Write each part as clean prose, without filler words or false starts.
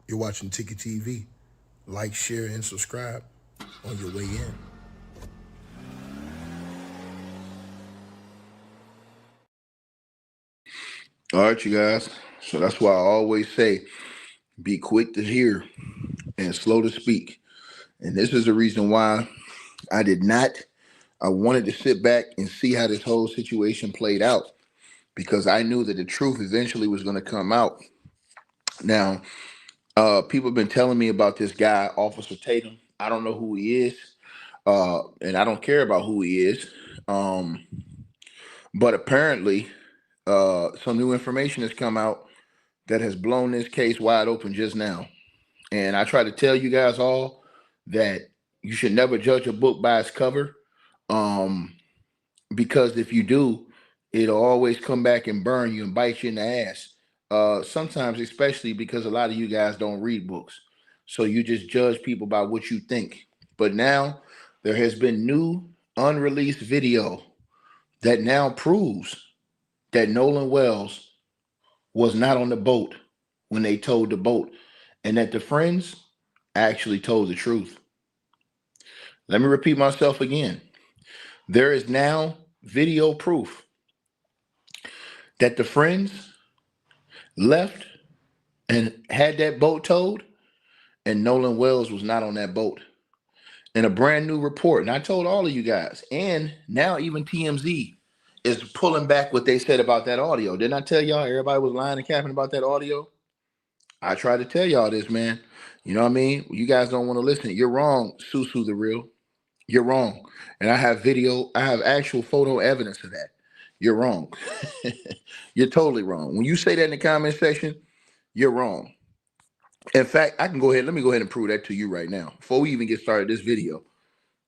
You're watching Ticket TV. Like, share, and subscribe on your way in. All right, you guys. So that's why I always say be quick to hear and slow to speak. And this is the reason why I did not. I wanted to sit back and see how this whole situation played out because I knew that the truth eventually was going to come out. Now, people have been telling me about this guy, Officer Tatum. I don't know who he is, and I don't care about who he is. Um, but apparently, some new information has come out that has blown this case wide open just now. And I try to tell you guys all that you should never judge a book by its cover. Um, because if you do, it'll always come back and burn you and bite you in the ass. Sometimes, especially because a lot of you guys don't read books. So you just judge people by what you think. But now there has been new unreleased video that now proves that Nolan Wells was not on the boat when they towed the boat and that the friends actually told the truth. Let me repeat myself again. There is now video proof that the friends left and had that boat towed, and Nolan Wells was not on that boat. In a brand new report, and I told all of you guys, and now even TMZ is pulling back what they said about that audio. Didn't I tell y'all everybody was lying and capping about that audio? I tried to tell y'all this, man. You know what I mean? You guys don't want to listen. You're wrong, Susu the Real. You're wrong. And I have video, I have actual photo evidence of that. You're wrong. You're totally wrong. When you say that in the comment section, you're wrong. In fact, I can go ahead. Let me go ahead and prove that to you right now. Before we even get started this video,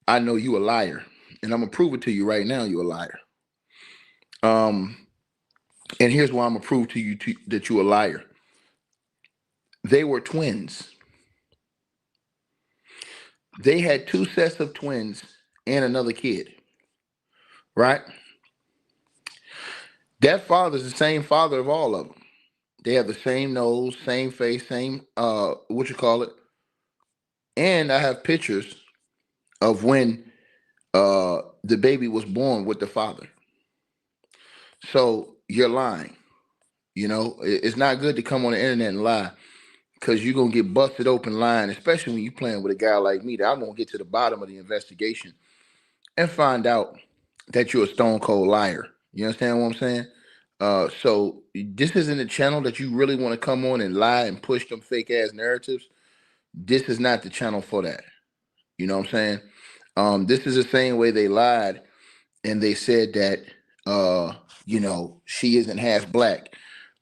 I know you a liar. And I'm gonna prove it to you right now, you a liar. And here's why I'm gonna prove to you that you a liar. They were twins. They had two sets of twins and another kid, right? That father's the same father of all of them. They have the same nose, same face, same what you call it. And I have pictures of when the baby was born with the father. So you're lying. You know, it's not good to come on the internet and lie because you're gonna get busted open lying, especially when you're playing with a guy like me that I'm gonna get to the bottom of the investigation and find out that you're a stone cold liar. You understand what I'm saying? So this isn't a channel that you really want to come on and lie and push them fake ass narratives. This is not the channel for that. You know what I'm saying? This is the same way they lied and they said that she isn't half black.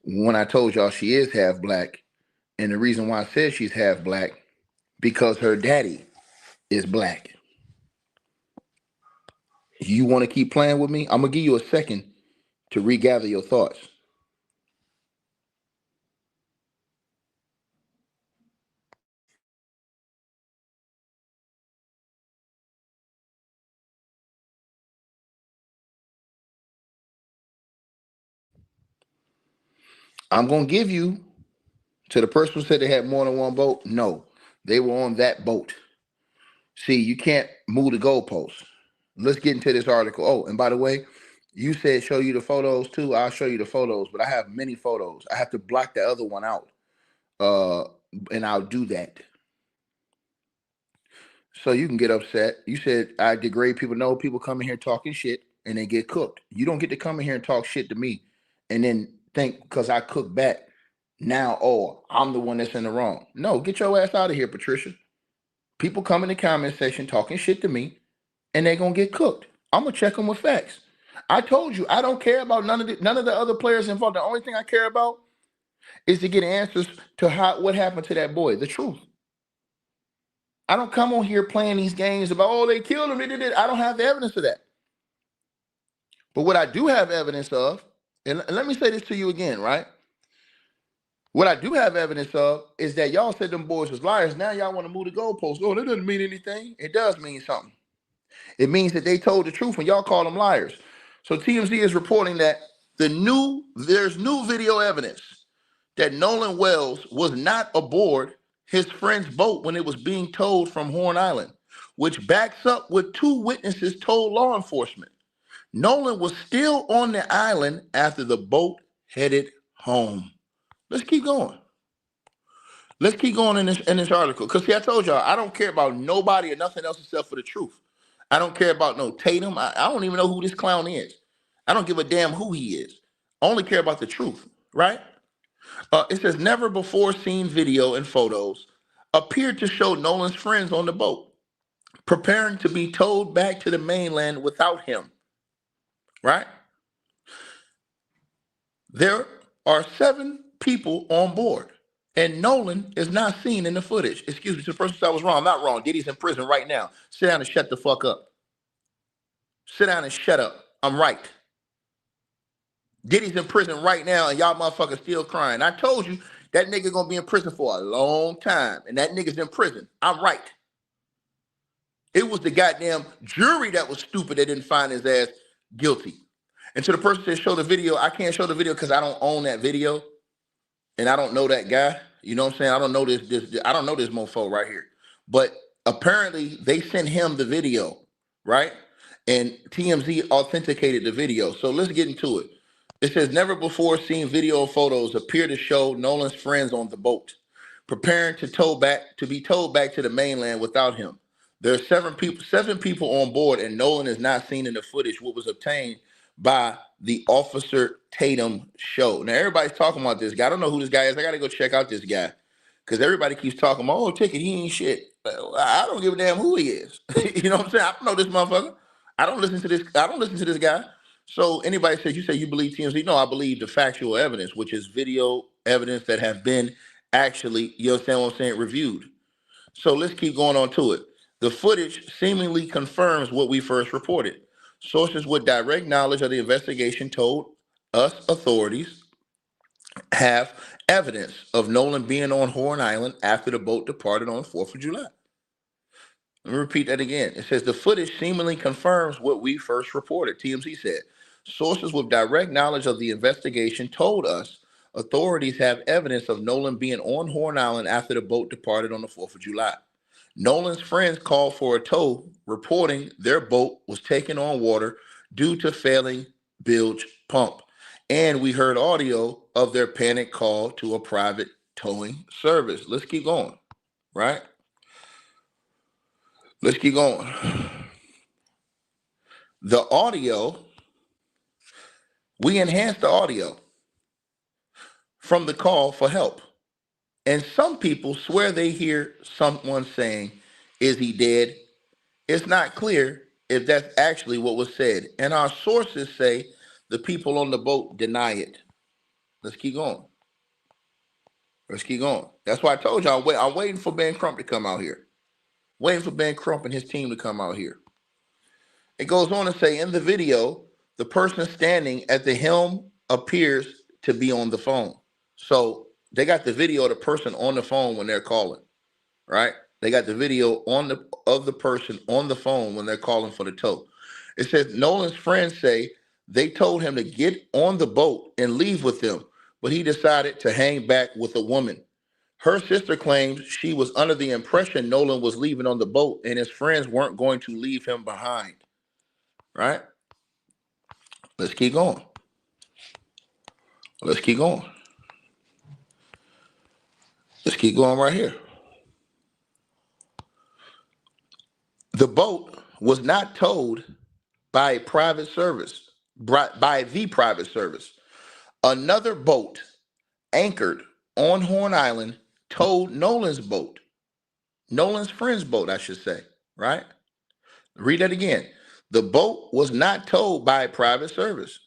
When I told y'all she is half black, and the reason why I said she's half black because her daddy is black. You want to keep playing with me? I'm gonna give you a second to regather your thoughts. I'm gonna give you to the person who said they had more than one boat. No, they were on that boat. See, you can't move the goalposts. Let's get into this article. Oh, and by the way, you said show you the photos too. I'll show you the photos, but I have many photos. I have to block the other one out. Uh, and I'll do that. So you can get upset. You said I degrade people. No, people come in here talking shit and they get cooked. You don't get to come in here and talk shit to me and then think because I cook back now, oh, I'm the one that's in the wrong. No, get your ass out of here, Patricia. People come in the comment section talking shit to me and they're gonna get cooked. I'm gonna check them with facts. I told you I don't care about none of the other players involved. The only thing I care about is to get answers to what happened to that boy, the truth. I don't come on here playing these games about, oh, they killed him. They did it. I don't have the evidence of that. But what I do have evidence of, and let me say this to you again, right? What I do have evidence of is that y'all said them boys was liars. Now y'all want to move the goalposts. Oh, that doesn't mean anything. It does mean something. It means that they told the truth when y'all call them liars. So TMZ is reporting that there's new video evidence that Nolan Wells was not aboard his friend's boat when it was being towed from Horn Island, which backs up what two witnesses told law enforcement. Nolan was still on the island after the boat headed home. Let's keep going. Let's keep going in this article. Because see, I told y'all, I don't care about nobody or nothing else except for the truth. I don't care about no Tatum. I don't even know who this clown is. I don't give a damn who he is. I only care about the truth, right? It says never before seen video and photos appeared to show Nolan's friends on the boat, preparing to be towed back to the mainland without him, right? There are 7 people on board, and Nolan is not seen in the footage. Excuse me, to the person who said I was wrong. I'm not wrong. Diddy's in prison right now. Sit down and shut the fuck up. Sit down and shut up. I'm right. Diddy's in prison right now, and y'all motherfuckers still crying. I told you that nigga gonna be in prison for a long time, and that nigga's in prison. I'm right. It was the goddamn jury that was stupid that didn't find his ass guilty. And to the person that show the video, I can't show the video because I don't own that video, and I don't know that guy. You know what I'm saying? I don't know this. I don't know this mofo right here. But apparently, they sent him the video, right? And TMZ authenticated the video. So let's get into it. It says never before seen video or photos appear to show Nolan's friends on the boat, preparing to be towed back to the mainland without him. There are 7 people on board, and Nolan is not seen in the footage, what was obtained by the Officer Tatum show. Now everybody's talking about this guy. I don't know who this guy is. I gotta go check out this guy. Because everybody keeps talking about, oh, Ticket, he ain't shit. I don't give a damn who he is. You know what I'm saying? I don't know this motherfucker. I don't listen to this guy. So anybody says, you say you believe TMZ? No, I believe the factual evidence, which is video evidence that have been actually, you understand what I'm saying, reviewed. So let's keep going on to it. The footage seemingly confirms what we first reported. Sources with direct knowledge of the investigation told us authorities have evidence of Nolan being on Horn Island after the boat departed on 4th of July. Let me repeat that again. It says the footage seemingly confirms what we first reported, TMZ said. Sources with direct knowledge of the investigation told us authorities have evidence of Nolan being on Horn Island after the boat departed on the 4th of July. Nolan's friends called for a tow, reporting their boat was taken on water due to failing bilge pump. And we heard audio of their panic call to a private towing service. Let's keep going, right? Let's keep going. The audio, we enhanced the audio from the call for help. And some people swear they hear someone saying, is he dead? It's not clear if that's actually what was said. And our sources say the people on the boat deny it. Let's keep going. Let's keep going. That's why I told you I'm waiting for Ben Crump to come out here. Waiting for Ben Crump and his team to come out here. It goes on to say in the video, the person standing at the helm appears to be on the phone. So they got the video of the person on the phone when they're calling, right? They got the video of the person on the phone when they're calling for the tow. It says Nolan's friends say they told him to get on the boat and leave with them, but he decided to hang back with a woman. Her sister claims she was under the impression Nolan was leaving on the boat and his friends weren't going to leave him behind. Right? Let's keep going. Let's keep going. Let's keep going right here. The boat was not towed by a private service, by the private service. Another boat anchored on Horn Island towed Nolan's boat. Nolan's friend's boat, I should say, right? Read that again. The boat was not towed by a private service,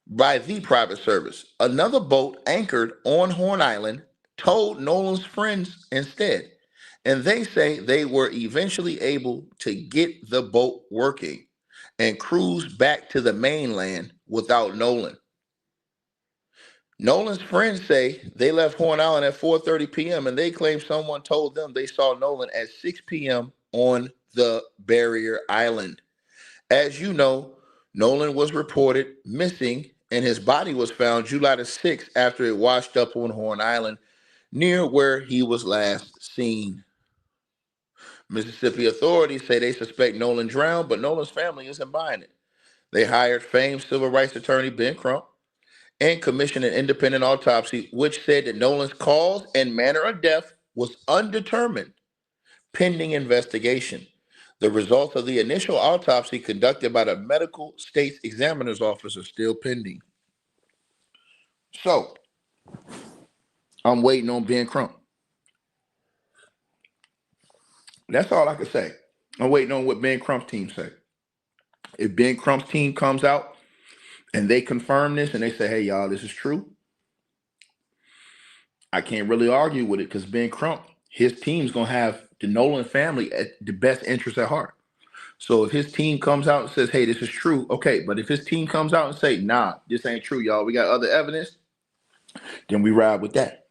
by the private service. Another boat anchored on Horn Island towed Nolan's friends instead. And they say they were eventually able to get the boat working and cruise back to the mainland without Nolan. Nolan's friends say they left Horn Island at 4:30 p.m. and they claim someone told them they saw Nolan at 6 p.m. on the Barrier Island. As you know, Nolan was reported missing and his body was found July the 6th after it washed up on Horn Island near where he was last seen. Mississippi authorities say they suspect Nolan drowned, but Nolan's family isn't buying it. They hired famed civil rights attorney Ben Crump and commissioned an independent autopsy, which said that Nolan's cause and manner of death was undetermined, pending investigation. The results of the initial autopsy conducted by the medical state's examiner's office are still pending. So, I'm waiting on Ben Crump. That's all I can say. I'm waiting on what Ben Crump's team say. If Ben Crump's team comes out and they confirm this and they say, hey, y'all, this is true, I can't really argue with it because Ben Crump, his team's going to have the Nolan family at the best interest at heart. So if his team comes out and says, hey, this is true, okay. But if his team comes out and say, nah, this ain't true, y'all, we got other evidence, then we ride with that.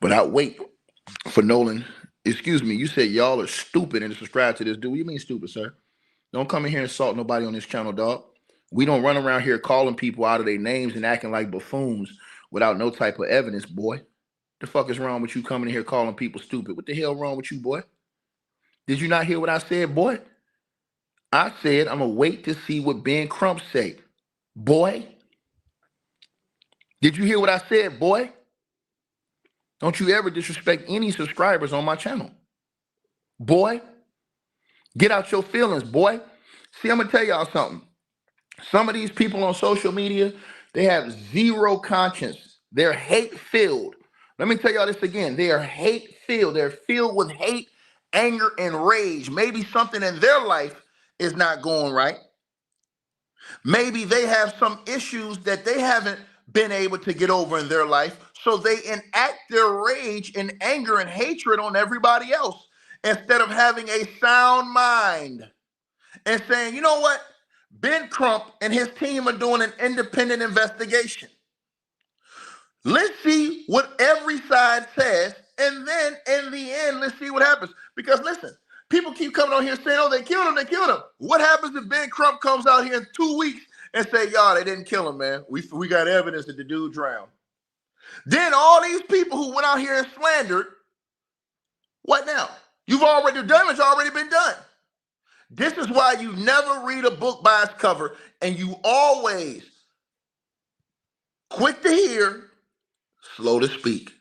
But I'll wait for Nolan. Excuse me, you said y'all are stupid and subscribe to this dude. What do you mean stupid, sir? Don't come in here and insult nobody on this channel, dog. We don't run around here calling people out of their names and acting like buffoons without no type of evidence, boy. The fuck is wrong with you coming in here calling people stupid? What the hell wrong with you, boy? Did you not hear what I said, boy? I said I'm going to wait to see what Ben Crump say. Boy. Did you hear what I said, boy? Don't you ever disrespect any subscribers on my channel. Boy. Get out your feelings, boy. See, I'm going to tell y'all something. Some of these people on social media, they have zero conscience. They're hate-filled. Let me tell y'all this again. They are hate-filled. They're filled with hate, anger, and rage. Maybe something in their life is not going right. Maybe they have some issues that they haven't been able to get over in their life. So they enact their rage and anger and hatred on everybody else instead of having a sound mind and saying, you know what? Ben Crump and his team are doing an independent investigation. Let's see what every side says, and then in the end, let's see what happens. Because listen, people keep coming on here saying, oh, they killed him, they killed him. What happens if Ben Crump comes out here in 2 weeks and say, y'all, they didn't kill him, man. We got evidence that the dude drowned. Then all these people who went out here and slandered, what now? The damage already been done. This is why you never read a book by its cover, and you always quick to hear, slow to speak.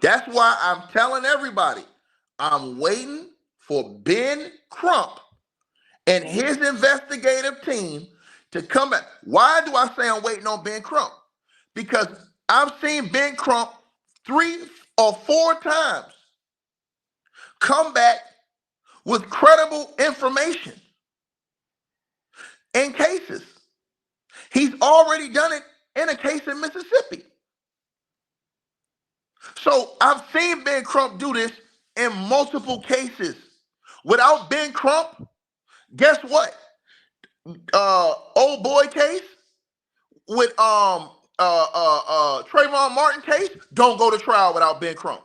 That's why I'm telling everybody, I'm waiting for Ben Crump and his investigative team to come back. Why do I say I'm waiting on Ben Crump? Because I've seen Ben Crump 3 or 4 times come back with credible information in cases. He's already done it in a case in Mississippi. So I've seen Ben Crump do this in multiple cases. Without Ben Crump, guess what? Old boy case with Trayvon Martin case don't go to trial without Ben Crump.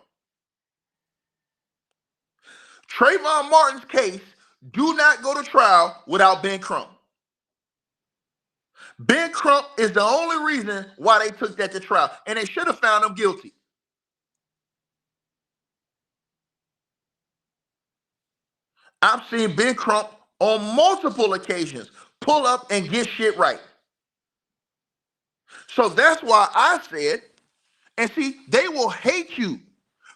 Trayvon Martin's case do not go to trial without Ben Crump. Ben Crump is the only reason why they took that to trial, and they should have found him guilty. I've seen Ben Crump on multiple occasions pull up and get shit right. So that's why I said, and see, they will hate you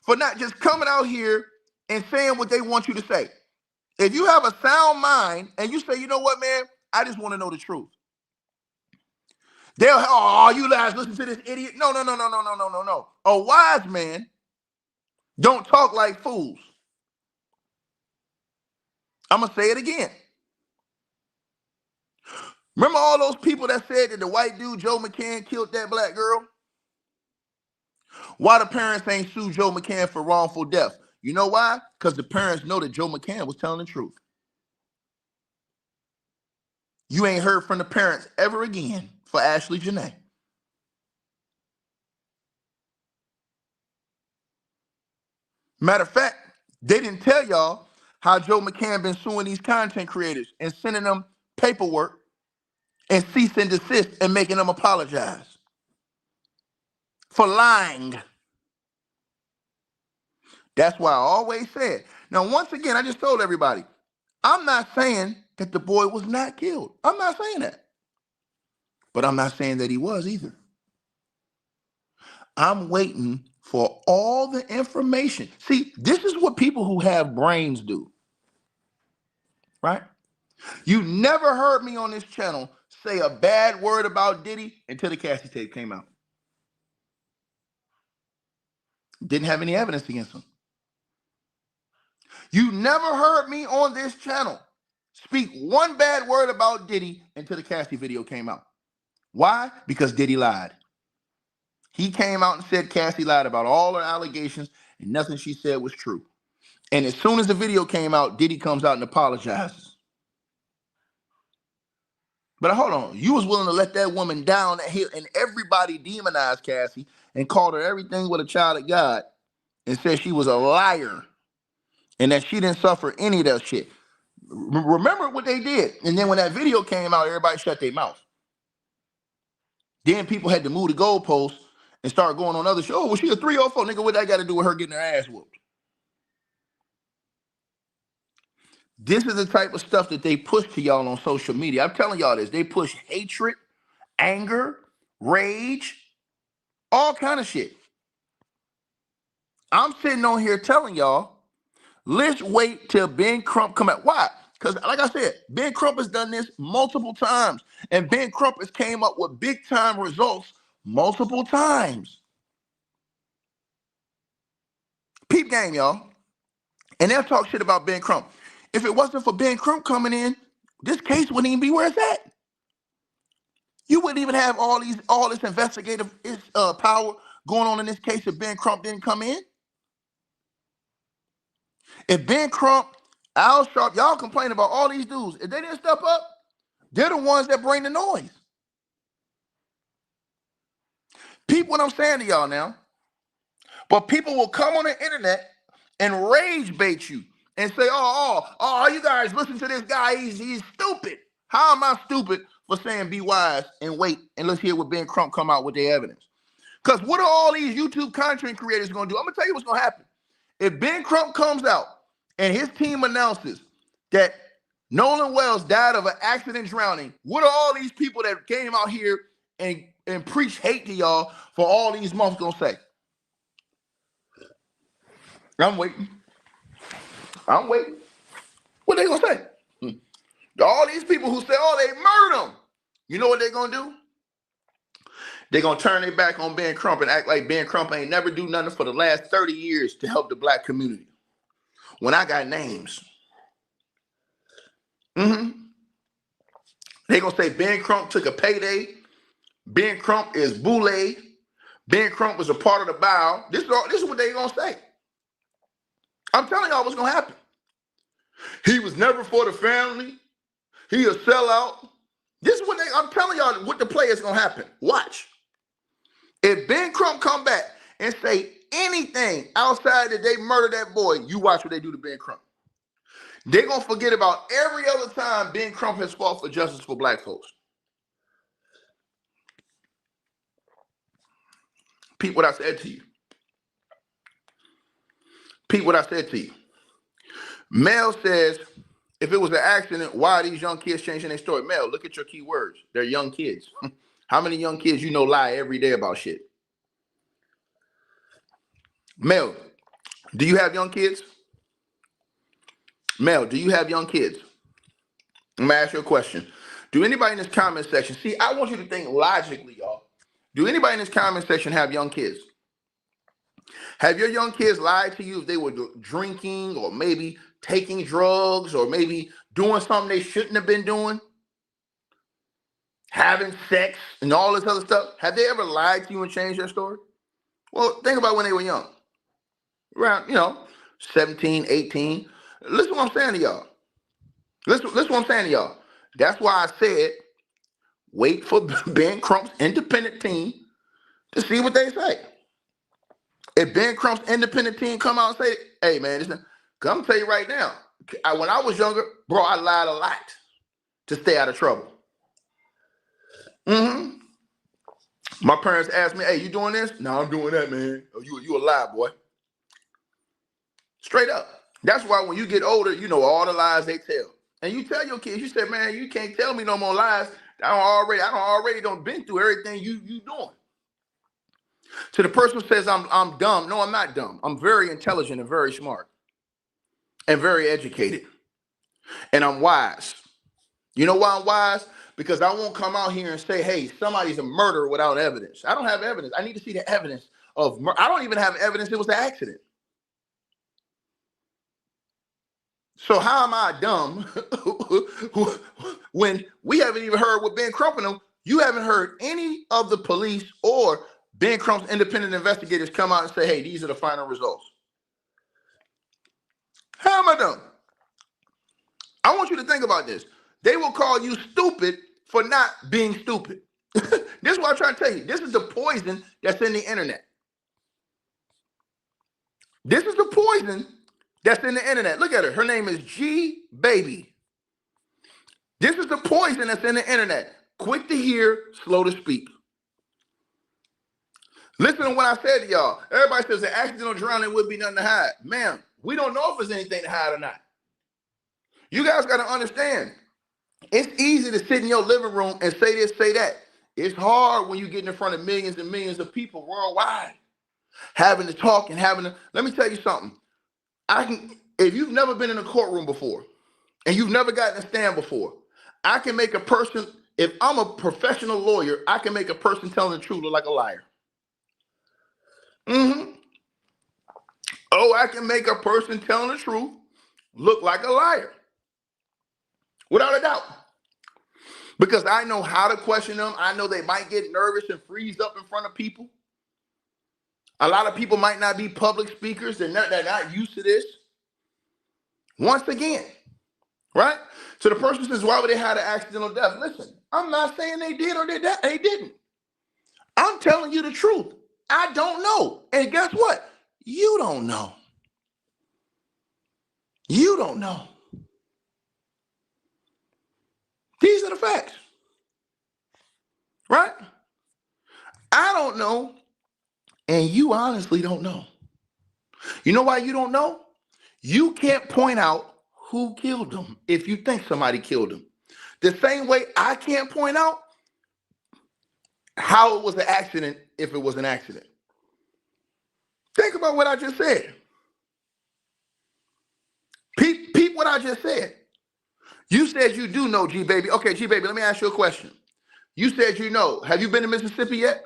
for not just coming out here and saying what they want you to say. If you have a sound mind and you say, you know what, man, I just want to know the truth. They'll, oh, you guys listen to this idiot. No. A wise man don't talk like fools. I'm going to say it again. Remember all those people that said that the white dude, Joe McCann, killed that black girl? Why the parents ain't sued Joe McCann for wrongful death? You know why? Because the parents know that Joe McCann was telling the truth. You ain't heard from the parents ever again for Ashley Janae. Matter of fact, they didn't tell y'all how Joe McCann been suing these content creators and sending them paperwork and cease and desist and making them apologize. for lying. That's why I always said. Now, once again, I just told everybody, I'm not saying that the boy was not killed. I'm not saying that. But I'm not saying that he was either. I'm waiting for all the information. See, this is what people who have brains do, right? You never heard me on this channel say a bad word about Diddy until the Cassie tape came out. Didn't have any evidence against him. You never heard me on this channel speak one bad word about Diddy until the Cassie video came out. Why? Because Diddy lied. He came out and said Cassie lied about all her allegations and nothing she said was true. And as soon as the video came out, Diddy comes out and apologizes. But hold on, you was willing to let that woman down and everybody demonized Cassie and called her everything but a child of God and said she was a liar and that she didn't suffer any of that shit. Remember what they did. And then when that video came out, everybody shut their mouth. Then people had to move the goalposts and start going on other shows. Oh, well, she a 304. Nigga, what that got to do with her getting her ass whooped? This is the type of stuff that they push to y'all on social media. I'm telling y'all this. They push hatred, anger, rage, all kind of shit. I'm sitting on here telling y'all, let's wait till Ben Crump come out. Why? Because like I said, Ben Crump has done this multiple times. And Ben Crump has came up with big time results multiple times. Peep game, y'all. And they'll talk shit about Ben Crump. If it wasn't for Ben Crump coming in, this case wouldn't even be where it's at. You wouldn't even have all this investigative power going on in this case if Ben Crump didn't come in. If Ben Crump, Al Sharp, y'all complain about all these dudes. If they didn't step up, they're the ones that bring the noise. Peep what I'm saying to y'all now. But people will come on the internet and rage bait you and say, oh, you guys listen to this guy, he's stupid. How am I stupid for saying be wise and wait and let's hear what Ben Crump come out with their evidence? Because what are all these YouTube content creators going to do? I'm going to tell you what's going to happen. If Ben Crump comes out and his team announces that Nolan Wells died of an accident drowning, what are all these people that came out here and preach hate to y'all for all these months going to say? I'm waiting. What they going to say? All these people who say, oh, they murdered him. You know what they're going to do? They're going to turn their back on Ben Crump and act like Ben Crump ain't never do nothing for the last 30 years to help the black community. When I got names. They're going to say Ben Crump took a payday. Ben Crump is boule. Ben Crump was a part of the bow. This is what they're going to say. I'm telling y'all what's going to happen. He was never for the family. He a sellout. This is what I'm telling y'all what the play is going to happen. Watch. If Ben Crump come back and say anything outside that they murdered that boy, you watch what they do to Ben Crump. They're going to forget about every other time Ben Crump has fought for justice for black folks. Peep what I said to you. Mel says, if it was an accident, why are these young kids changing their story? Mel, look at your key words. They're young kids. How many young kids you know lie every day about shit? Mel, do you have young kids? Mel, do you have young kids? I'm going to ask you a question. Do anybody in this comment section, see, I want you to think logically, y'all. Do anybody in this comment section have young kids? Have your young kids lied to you if they were drinking or maybe taking drugs or maybe doing something they shouldn't have been doing? Having sex and all this other stuff? Have they ever lied to you and changed their story? Well, think about when they were young. Around, 17, 18. Listen to what I'm saying to y'all. Listen what I'm saying to y'all. That's why I said, wait for Ben Crump's independent team to see what they say. If Ben Crump's independent team come out and say, hey, man, I'm going to tell you right now, when I was younger, bro, I lied a lot to stay out of trouble. My parents asked me, hey, you doing this? No, I'm doing that, man. Oh, you a lie, boy. Straight up. That's why when you get older, you know all the lies they tell. And you tell your kids, you say, man, you can't tell me no more lies. I don't already been through everything you doing. To the person who says I'm dumb, no, I'm not dumb. I'm very intelligent and very smart and very educated. And I'm wise. You know why I'm wise? Because I won't come out here and say, hey, somebody's a murderer without evidence. I don't have evidence. I need to see the evidence of murder. I don't even have evidence it was an accident. So how am I dumb when we haven't even heard what Ben Crump and them, you haven't heard any of the police or Ben Crump's independent investigators come out and say, hey, these are the final results. How am I dumb? I want you to think about this. They will call you stupid for not being stupid. This is what I'm trying to tell you. This is the poison that's in the internet. This is the poison that's in the internet. Look at her. Her name is G Baby. This is the poison that's in the internet. Quick to hear, slow to speak. Listen to what I said to y'all. Everybody says an accidental drowning would be nothing to hide. Ma'am, we don't know if there's anything to hide or not. You guys got to understand. It's easy to sit in your living room and say this, say that. It's hard when you get in front of millions and millions of people worldwide, having to talk and having to. Let me tell you something. If you've never been in a courtroom before and you've never gotten a stand before, I can make a person, if I'm a professional lawyer, I can make a person telling the truth look like a liar. Oh, I can make a person telling the truth look like a liar. Without a doubt. Because I know how to question them. I know they might get nervous and freeze up in front of people. A lot of people might not be public speakers. They're not used to this. Once again, right? So the person says, why would they have an accidental death? Listen, I'm not saying they did or they didn't. I'm telling you the truth. I don't know. And guess what? You don't know. You don't know. These are the facts. Right? I don't know. And you honestly don't know. You know why you don't know? You can't point out who killed them if you think somebody killed them. The same way I can't point out how it was an accident if it was an accident. Think about what I just said. Peep what I just said. You said you do know, G Baby. Okay, G Baby, let me ask you a question. You said you know. Have you been to Mississippi yet?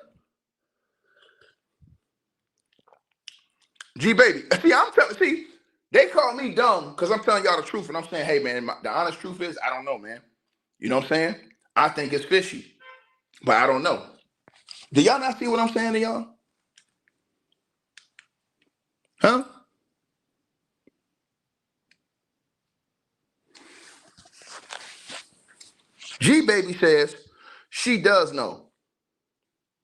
G Baby. See, they call me dumb because I'm telling y'all the truth, and I'm saying, hey man, the honest truth is I don't know, man. You know what I'm saying? I think it's fishy, but I don't know. Do y'all not see what I'm saying to y'all? Huh? G Baby says she does know.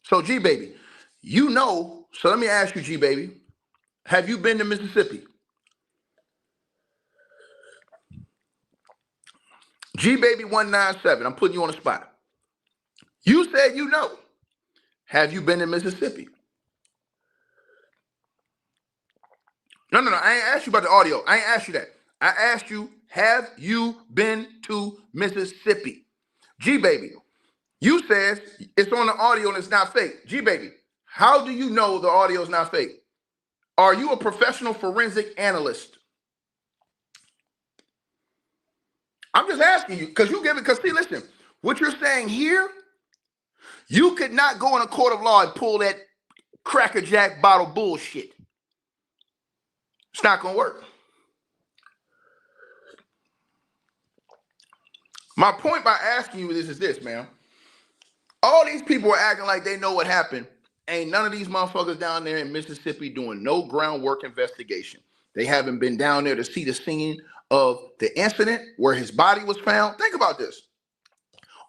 So G Baby, you know. So let me ask you, G Baby, have you been to Mississippi? G Baby 197. I'm putting you on the spot. You said you know. Have you been to Mississippi? No. I ain't asked you about the audio. I ain't asked you that. I asked you, have you been to Mississippi? G Baby, you said it's on the audio and it's not fake. G Baby, how do you know the audio is not fake? Are you a professional forensic analyst? I'm just asking you because you give it. Because see, listen, what you're saying here, you could not go in a court of law and pull that Cracker Jack bottle bullshit. It's not gonna work. My point by asking you this is this, man. All these people are acting like they know what happened. Ain't none of these motherfuckers down there in Mississippi doing no groundwork investigation. They haven't been down there to see the scene of the incident where his body was found. Think about this.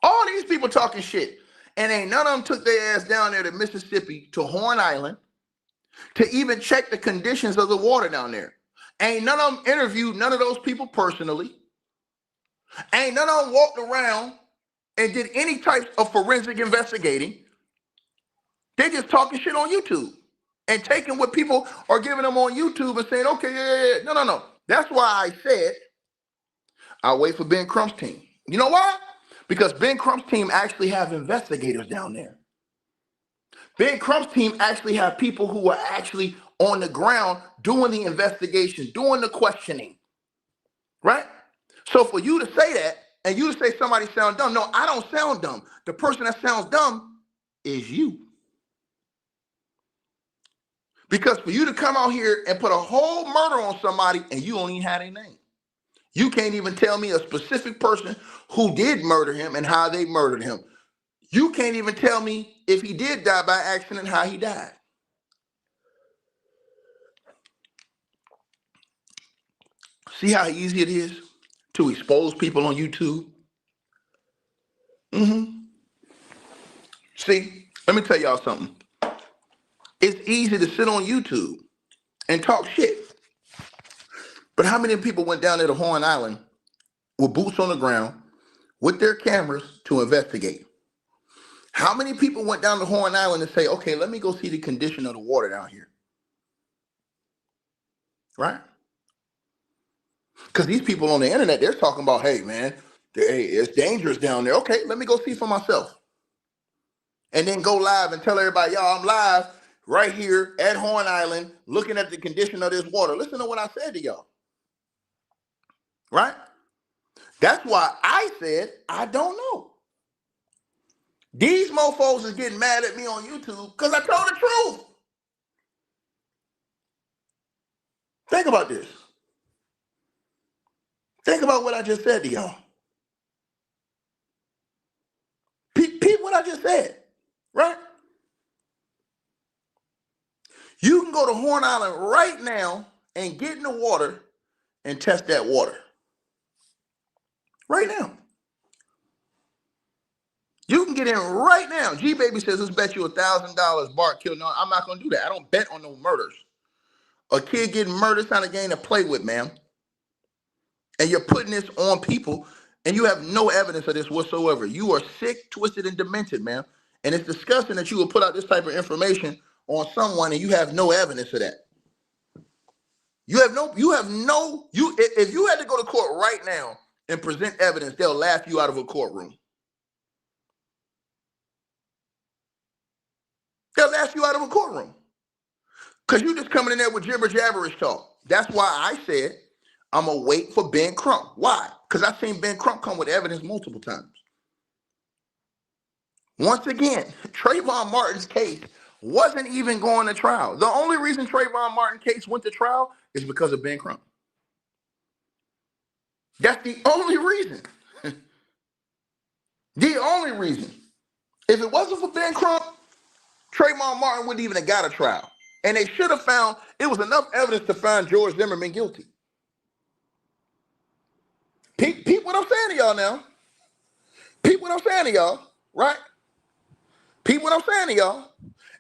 All these people talking shit, and ain't none of them took their ass down there to Mississippi, to Horn Island, to even check the conditions of the water down there. Ain't none of them interviewed none of those people personally. Ain't none of them walked around and did any types of forensic investigating. They're just talking shit on YouTube and taking what people are giving them on YouTube and saying, okay, yeah. No. That's why I said I'll wait for Ben Crump's team. You know why? Because Ben Crump's team actually have investigators down there. Ben Crump's team actually have people who are actually on the ground doing the investigation, doing the questioning, right? So for you to say that and you to say somebody sound dumb, no, I don't sound dumb. The person that sounds dumb is you. Because for you to come out here and put a whole murder on somebody and you don't even have a name. You can't even tell me a specific person who did murder him and how they murdered him. You can't even tell me if he did die by accident, how he died. See how easy it is to expose people on YouTube? See, let me tell y'all something. It's easy to sit on YouTube and talk shit. But how many people went down there to Horn Island with boots on the ground with their cameras to investigate? How many people went down to Horn Island and say, okay, let me go see the condition of the water down here? Right? Because these people on the internet, they're talking about, hey, man, it's dangerous down there. Okay, let me go see for myself. And then go live and tell everybody, y'all, I'm live right here at Horn Island looking at the condition of this water. Listen to what I said to y'all. Right? That's why I said, I don't know. These mofos is getting mad at me on YouTube because I told the truth. Think about this. Think about what I just said to y'all. Peep what I just said, right? You can go to Horn Island right now and get in the water and test that water. Right now. You can get in right now. G Baby says, let's bet you $1,000 Bart killed. No, I'm not going to do that. I don't bet on no murders. A kid getting murdered is not a game to play with, man. And you're putting this on people, and you have no evidence of this whatsoever. You are sick, twisted, and demented, man. And it's disgusting that you will put out this type of information on someone and you have no evidence of that. If you had to go to court right now and present evidence, they'll laugh you out of a courtroom. They'll laugh you out of a courtroom. Because you just coming in there with gibber jabberish talk. That's why I said I'm going to wait for Ben Crump. Why? Because I've seen Ben Crump come with evidence multiple times. Once again, Trayvon Martin's case wasn't even going to trial. The only reason Trayvon Martin's case went to trial is because of Ben Crump. That's the only reason. The only reason. If it wasn't for Ben Crump, Trayvon Martin wouldn't even have got a trial. And they should have found, it was enough evidence to find George Zimmerman guilty. Peep what I'm saying to y'all now. Peep what I'm saying to y'all, right? Peep what I'm saying to y'all.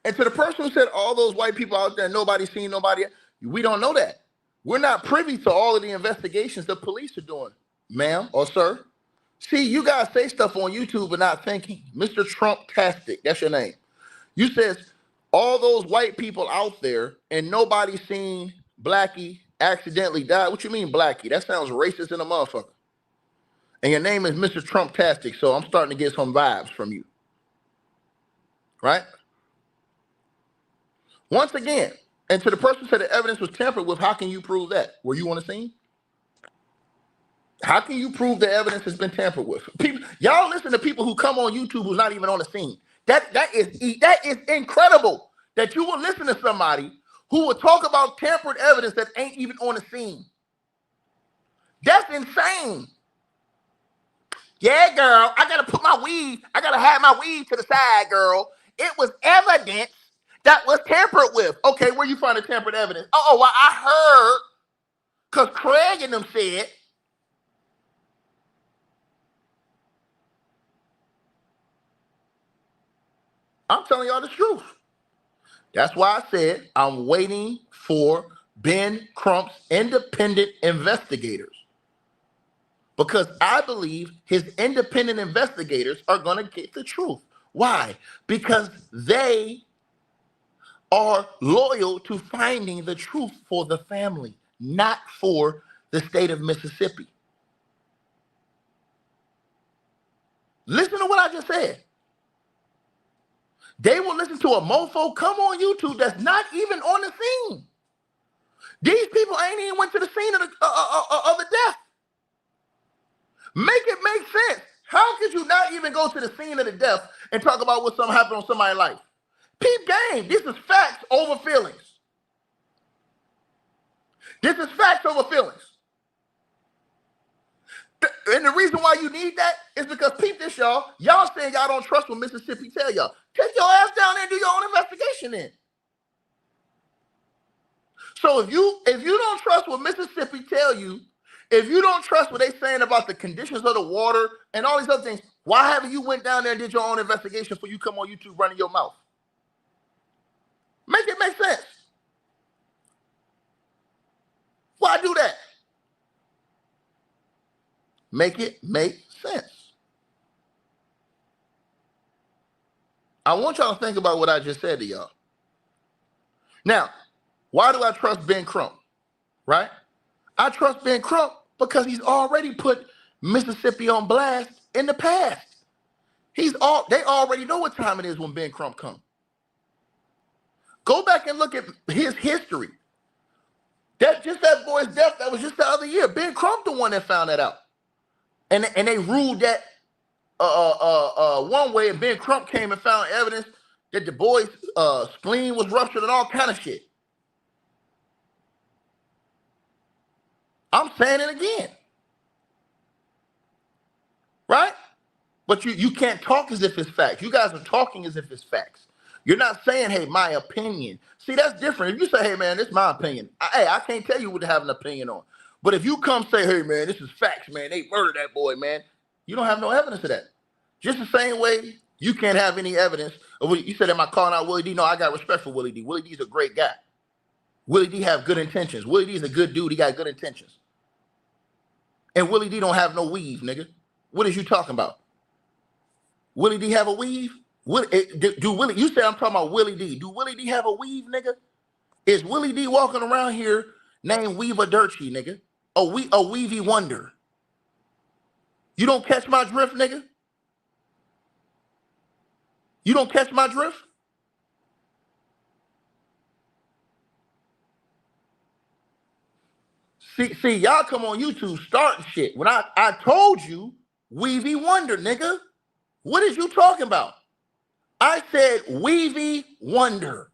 And to the person who said all those white people out there, nobody seen nobody, we don't know that. We're not privy to all of the investigations the police are doing, ma'am or sir. See, you guys say stuff on YouTube but not thinking. Mr. Trump-tastic, that's your name. You says all those white people out there and nobody seen Blackie accidentally die. What you mean Blackie? That sounds racist in a motherfucker. And your name is Mr. Trump-tastic, so I'm starting to get some vibes from you. Right? Once again, and to the person who said the evidence was tampered with, how can you prove that? Were you on the scene? How can you prove the evidence has been tampered with? People, y'all listen to people who come on YouTube who's not even on the scene. That is incredible that you will listen to somebody who will talk about tampered evidence that ain't even on the scene. That's insane. Yeah, girl, I gotta put my weave. I gotta have my weave to the side, girl. It was evidence that was tampered with. Okay, where you find the tampered evidence? Oh, well, I heard because Craig and them said. I'm telling y'all the truth. That's why I said I'm waiting for Ben Crump's independent investigators. Because I believe his independent investigators are going to get the truth. Why? Because they are loyal to finding the truth for the family, not for the state of Mississippi. Listen to what I just said. They will listen to a mofo come on YouTube that's not even on the scene. These people ain't even went to the scene of the death. Make it make sense. How could you not even go to the scene of the death and talk about what something happened on somebody's life? Peep game. This is facts over feelings. This is facts over feelings. And the reason why you need that is because peep this, y'all. Y'all saying y'all don't trust what Mississippi tell y'all. Take your ass down there and do your own investigation then. So if you don't trust what Mississippi tell you, if you don't trust what they saying about the conditions of the water and all these other things, why haven't you went down there and did your own investigation before you come on YouTube running your mouth? Make it make sense. Why do that? Make it make sense. I want y'all to think about what I just said to y'all. Now, why do I trust Ben Crump? Right? I trust Ben Crump because he's already put Mississippi on blast in the past. They already know what time it is when Ben Crump comes. Go back and look at his history. That boy's death, that was just the other year. Ben Crump the one that found that out. And they ruled that one way, and Ben Crump came and found evidence that the boy's spleen was ruptured and all kind of shit. I'm saying it again. Right? But you can't talk as if it's facts. You guys are talking as if it's facts. You're not saying, hey, my opinion. See, that's different. If you say, hey, man, this is my opinion. I can't tell you what to have an opinion on. But if you come say, hey, man, this is facts, man, they murdered that boy, man, you don't have no evidence of that. Just the same way you can't have any evidence of what you said, am I calling out Willie D? No, I got respect for Willie D. Willie D's a great guy. Willie D have good intentions. Willie D's a good dude. He got good intentions. And Willie D don't have no weave, nigga. What is you talking about? Willie D have a weave? You say I'm talking about Willie D. Do Willie D have a weave, nigga? Is Willie D walking around here named Weaver Dirty, nigga? A Weavy Wonder. You don't catch my drift, nigga? You don't catch my drift? See, y'all come on YouTube starting shit. When I told you, Weavy Wonder, nigga. What is you talking about? I said Weavy Wonder.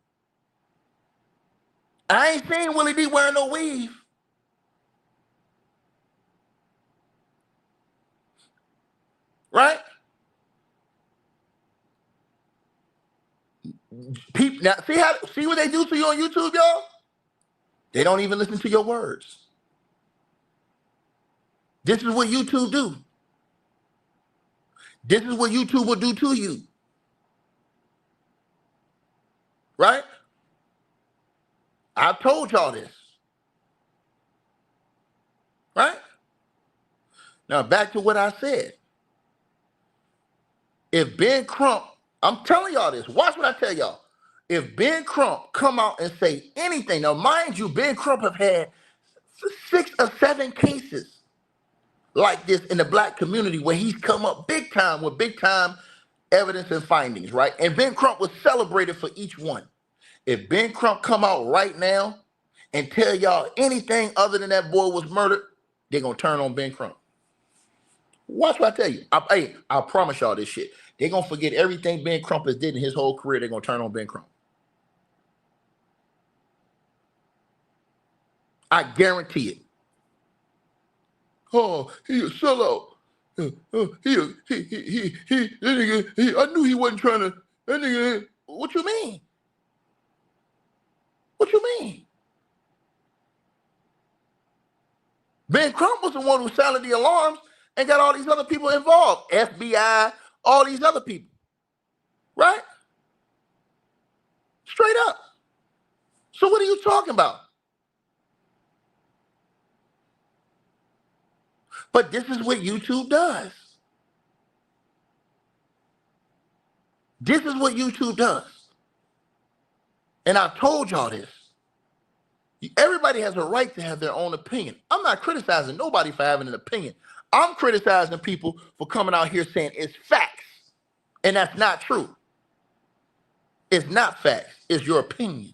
I ain't seen Willie D wearing no weave. Right? Now see what they do to you on YouTube, y'all? They don't even listen to your words. This is what YouTube do. This is what YouTube will do to you. Right? I told y'all this. Right? Now back to what I said. If Ben Crump, I'm telling y'all this, watch what I tell y'all. If Ben Crump come out and say anything, now mind you, Ben Crump have had 6 or 7 cases like this in the black community where he's come up big time with big time evidence and findings, right? And Ben Crump was celebrated for each one. If Ben Crump come out right now and tell y'all anything other than that boy was murdered, they're going to turn on Ben Crump. Watch what I tell you. I promise y'all this shit. They're going to forget everything Ben Crump has did in his whole career. They're going to turn on Ben Crump. I guarantee it. Oh, he a sellout. That nigga, I knew he wasn't trying to, that nigga, what you mean? What you mean? Ben Crump was the one who sounded the alarms and got all these other people involved. FBI, all these other people. Right? Straight up. So what are you talking about? But this is what YouTube does. This is what YouTube does. And I've told y'all this. Everybody has a right to have their own opinion. I'm not criticizing nobody for having an opinion. I'm criticizing people for coming out here saying it's facts. And that's not true. It's not facts. It's your opinion.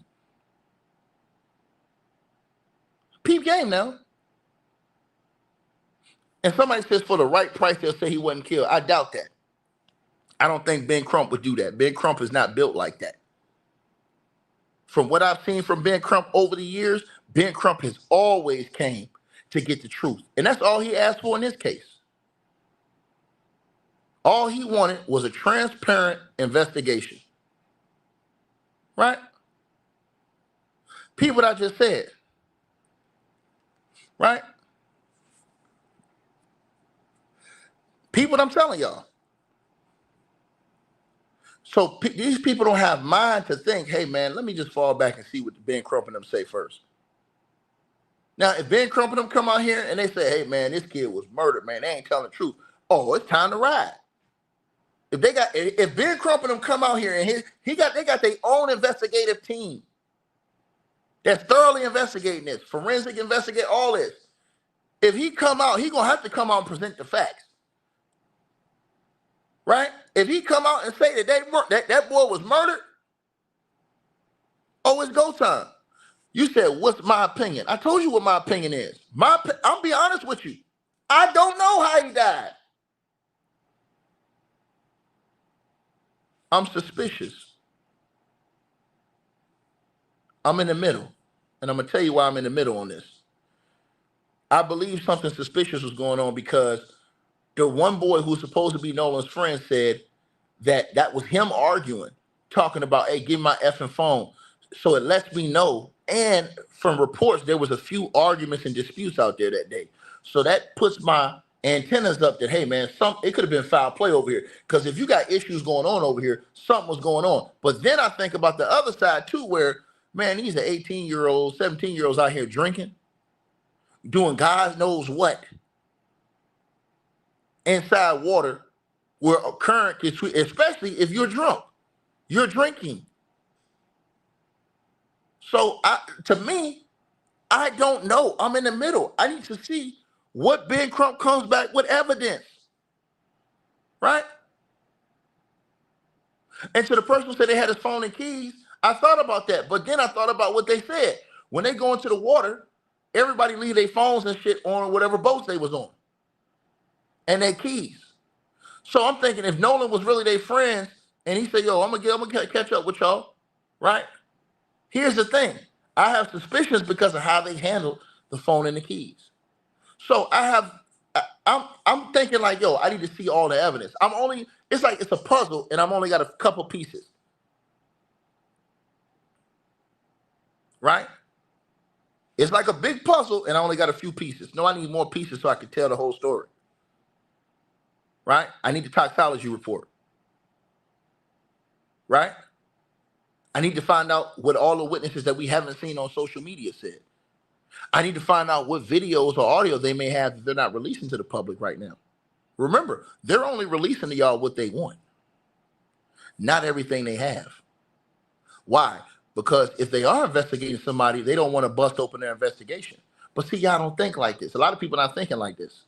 Peep game now. And somebody says for the right price, they'll say he wasn't killed. I doubt that. I don't think Ben Crump would do that. Ben Crump is not built like that. From what I've seen from Ben Crump over the years, Ben Crump has always came to get the truth. And that's all he asked for in this case. All he wanted was a transparent investigation. Right? Peep what I just said. Right? Peep what I'm telling y'all. So these people don't have mind to think, hey, man, let me just fall back and see what Ben Crump and them say first. Now, if Ben Crump and them come out here and they say, hey, man, this kid was murdered, man, they ain't telling the truth. Oh, it's time to ride. If Ben Crump and them come out here and they got their own investigative team that's thoroughly investigating this, forensic investigate all this. If he come out, he gonna have to come out and present the facts. Right? If he come out and say that boy was murdered, oh, it's go time. You said, what's my opinion? I told you what my opinion is. I'll be honest with you. I don't know how he died. I'm suspicious. I'm in the middle. And I'm going to tell you why I'm in the middle on this. I believe something suspicious was going on because the one boy who's supposed to be Nolan's friend said that was him arguing, talking about, hey, give me my effing phone. So it lets me know. And from reports, there was a few arguments and disputes out there that day. So that puts my antennas up that, hey, man, it could have been foul play over here. Because if you got issues going on over here, something was going on. But then I think about the other side, too, where, man, these are 18-year-olds, 17-year-olds out here drinking, doing God knows what inside water where a current is sweet, especially if you're drunk. You're drinking. So to me, I don't know. I'm in the middle. I need to see what Ben Crump comes back with evidence. Right? And to the person who said they had his phone and keys, I thought about that. But then I thought about what they said. When they go into the water, everybody leave their phones and shit on whatever boats they was on. And their keys. So I'm thinking if Nolan was really their friend and he said, yo, I'm gonna catch up with y'all, right? Here's the thing. I have suspicions because of how they handled the phone and the keys. So I'm thinking like, yo, I need to see all the evidence. It's like it's a puzzle and I've only got a couple pieces. Right? It's like a big puzzle and I only got a few pieces. No, I need more pieces so I can tell the whole story. Right? I need the toxicology report. Right? I need to find out what all the witnesses that we haven't seen on social media said. I need to find out what videos or audio they may have that they're not releasing to the public right now. Remember, they're only releasing to y'all what they want, not everything they have. Why? Because if they are investigating somebody, they don't want to bust open their investigation. But see, y'all don't think like this. A lot of people are not thinking like this.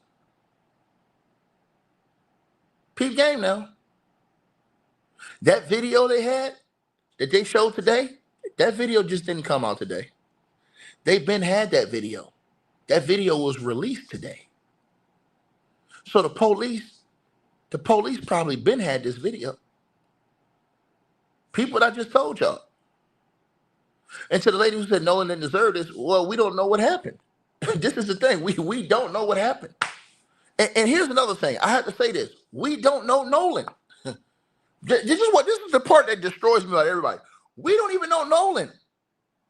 Peep game now. That video they had that they showed today, that video just didn't come out today. They've been had that video. That video was released today. So the police probably been had this video. People that I just told y'all. And to the lady who said Nolan didn't deserve this, well, we don't know what happened. This is the thing. We don't know what happened. And here's another thing. I have to say this. We don't know Nolan. This is the part that destroys me about everybody. We don't even know Nolan.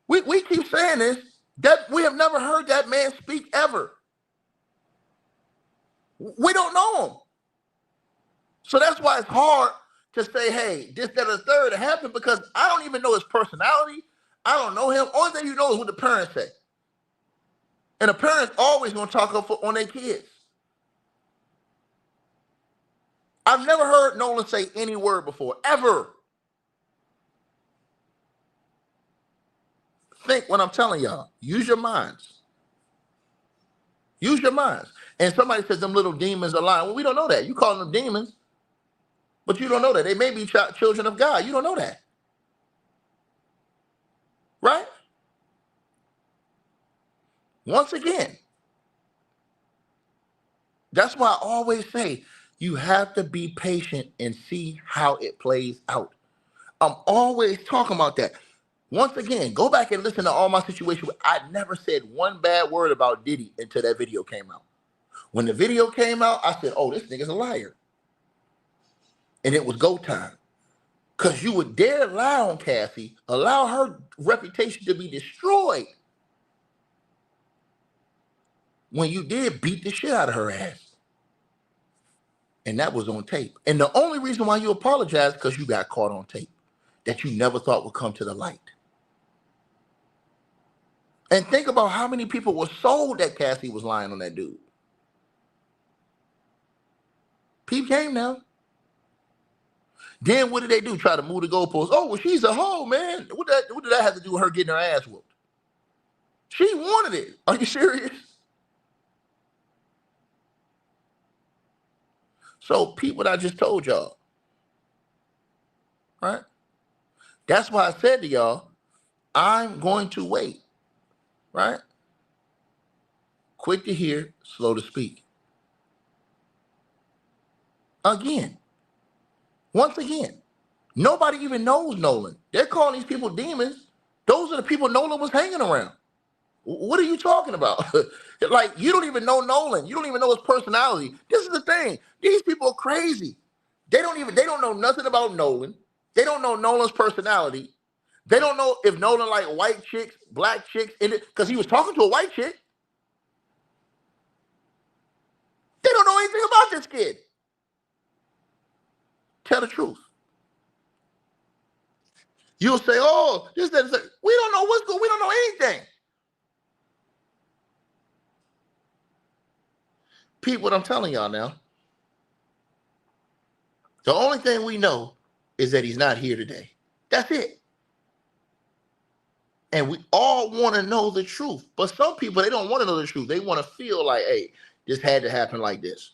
We keep saying this, that we have never heard that man speak ever. We don't know him. So that's why it's hard to say, hey, this, that, or the third happened because I don't even know his personality. I don't know him. Only thing you know is what the parents say. And the parents always going to talk up on their kids. I've never heard Nolan say any word before, ever. Think what I'm telling y'all. Use your minds. Use your minds. And somebody says them little demons are lying. Well, we don't know that. You call them demons, but you don't know that. They may be children of God. You don't know that. Right? Once again, that's why I always say you have to be patient and see how it plays out. I'm always talking about that. Once again, go back and listen to all my situations. I never said one bad word about Diddy until that video came out. When the video came out, I said, oh, this nigga's a liar. And it was go time. Because you would dare lie on Cassie, allow her reputation to be destroyed when you did beat the shit out of her ass. And that was on tape. And the only reason why you apologize is because you got caught on tape that you never thought would come to the light. And think about how many people were sold that Cassie was lying on that dude. Peep game now. Then what did they do? Try to move the goalposts. Oh, well, she's a hoe, man. What did that have to do with her getting her ass whooped? She wanted it. Are you serious? So peep what I just told y'all. Right? That's why I said to y'all, I'm going to wait. Right? Quick to hear, slow to speak. Again. Once again. Nobody even knows Nolan. They're calling these people demons. Those are the people Nolan was hanging around. What are you talking about? Like, you don't even know Nolan. You don't even know his personality. This is the thing. These people are crazy. They don't know nothing about Nolan. They don't know Nolan's personality. They don't know if Nolan like white chicks, black chicks, because he was talking to a white chick. They don't know anything about this kid. Tell the truth. You'll say, oh, this, that, that. We don't know what's going on. We don't know anything. Pete, what I'm telling y'all now. The only thing we know is that he's not here today. That's it. And we all want to know the truth. But some people, they don't want to know the truth. They want to feel like, hey, this had to happen like this.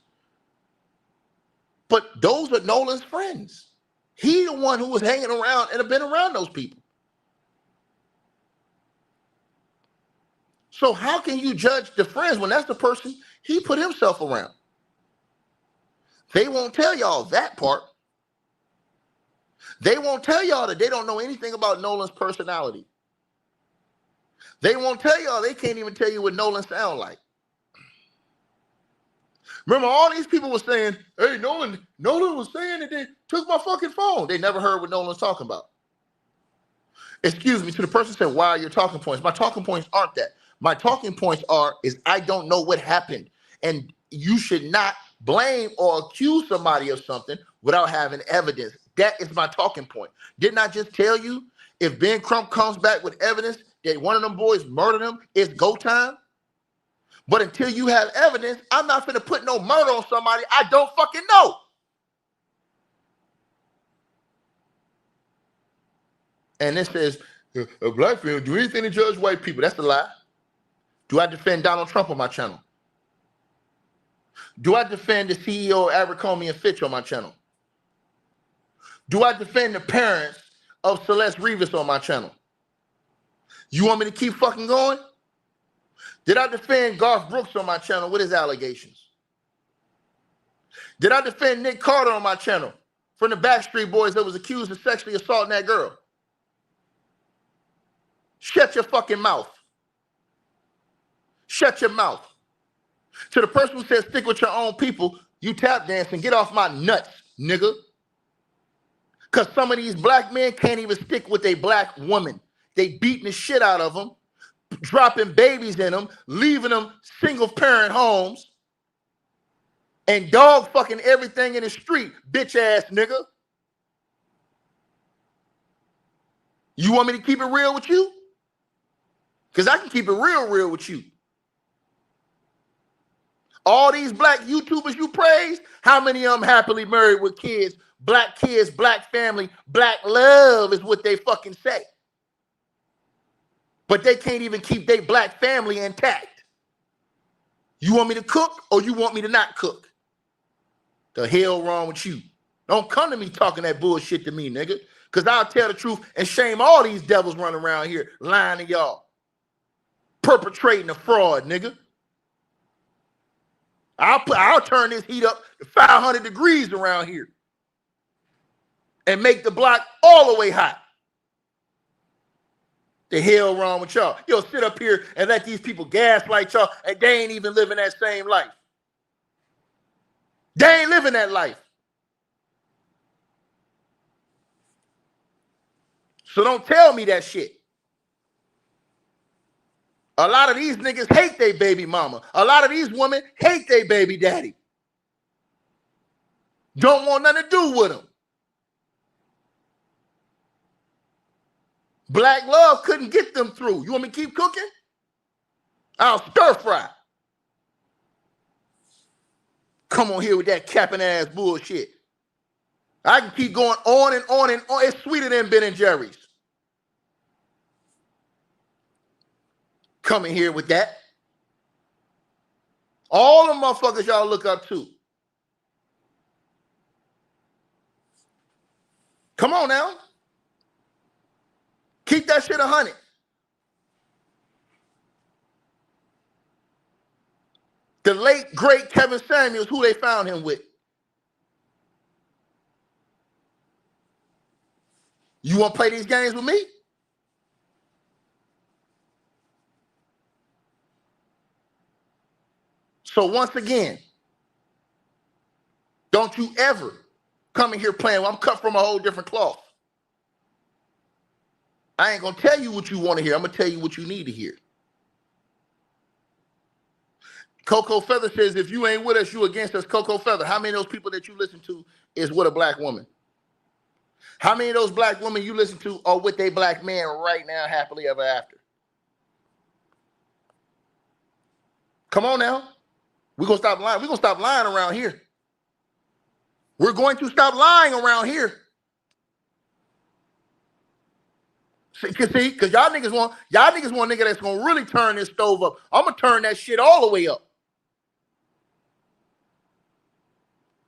But those are Nolan's friends. He the one who was hanging around and have been around those people. So how can you judge the friends when that's the person he put himself around? They won't tell y'all that part. They won't tell y'all that they don't know anything about Nolan's personality. They won't tell y'all, they can't even tell you what Nolan sound like. Remember, all these people were saying, hey, Nolan was saying that they took my fucking phone. They never heard what Nolan's talking about. Excuse me, to the person said, why are your talking points? My talking points aren't that. My talking points is I don't know what happened. And you should not blame or accuse somebody of something without having evidence. That is my talking point. Didn't I just tell you, if Ben Crump comes back with evidence that one of them boys murdered him, it's go time? But until you have evidence, I'm not going to put no murder on somebody I don't fucking know. And it says, a black man do anything to judge white people. That's a lie. Do I defend Donald Trump on my channel? Do I defend the CEO of Abercrombie and Fitch on my channel? Do I defend the parents of Celeste Rivas on my channel? You want me to keep fucking going? Did I defend Garth Brooks on my channel with his allegations? Did I defend Nick Carter on my channel from the Backstreet Boys that was accused of sexually assaulting that girl? Shut your fucking mouth. Shut your mouth. To the person who says stick with your own people, you tap dancing, get off my nuts, nigga. Because some of these black men can't even stick with a black woman. They beating the shit out of them, dropping babies in them, leaving them single parent homes, and dog fucking everything in the street, bitch ass nigga. You want me to keep it real with you? Because I can keep it real with you. All these black YouTubers you praise, how many of them happily married with kids, black family, black love is what they fucking say. but they can't even keep their black family intact. You want me to cook or you want me to not cook? The hell wrong with you? Don't come to me talking that bullshit to me, nigga. Because I'll tell the truth and shame all these devils running around here lying to y'all. Perpetrating a fraud, nigga. I'll turn this heat up to 500 degrees around here and make the block all the way hot. The hell wrong with y'all? You'll sit up here and let these people gaslight y'all and they ain't even living that same life. They ain't living that life. So don't tell me that shit. A lot of these niggas hate their baby mama. A lot of these women hate their baby daddy. Don't want nothing to do with them. Black love couldn't get them through. You want me to keep cooking? I'll stir fry. Come on here with that capping ass bullshit. I can keep going on and on and on. It's sweeter than Ben and Jerry's. Coming here with that. All the motherfuckers y'all look up to. Come on now. Keep that shit 100. The late, great Kevin Samuels, who they found him with. You want to play these games with me? So once again, don't you ever come in here playing. Well, I'm cut from a whole different cloth. I ain't going to tell you what you want to hear. I'm going to tell you what you need to hear. Coco Feather says, if you ain't with us, you against us. Coco Feather, how many of those people that you listen to is with a black woman? How many of those black women you listen to are with a black man right now, happily ever after? Come on now. We're going to stop lying. We're going to stop lying around here. We're going to stop lying around here. See, because y'all niggas want a nigga that's going to really turn this stove up. I'm going to turn that shit all the way up.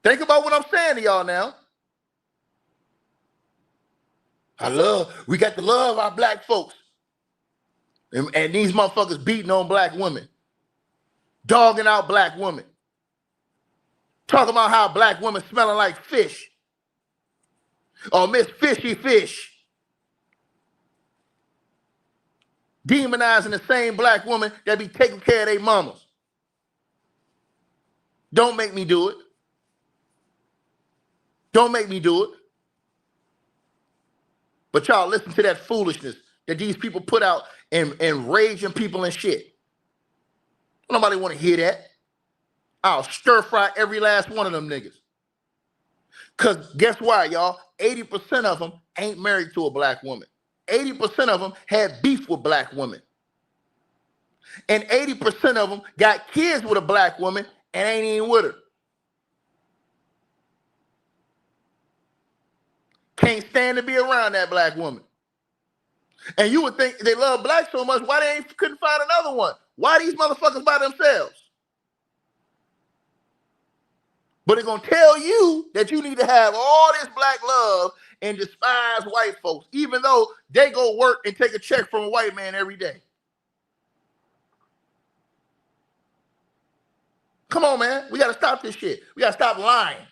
Think about what I'm saying to y'all now. We got to love our black folks. And these motherfuckers beating on black women. Dogging out black women. Talking about how black women smelling like fish. Or Miss Fishy Fish. Demonizing the same black woman that be taking care of their mamas. Don't make me do it. Don't make me do it. But y'all listen to that foolishness that these people put out and raging people and shit. Nobody want to hear that. I'll stir fry every last one of them niggas. Because guess why, y'all? 80% of them ain't married to a black woman. 80% of them had beef with black women. And 80% of them got kids with a black woman and ain't even with her. Can't stand to be around that black woman. And you would think they love black so much, why they couldn't find another one? Why these motherfuckers by themselves? But it's going to tell you that you need to have all this black love and despise white folks, even though they go work and take a check from a white man every day. Come on, man. We got to stop this shit. We got to stop lying.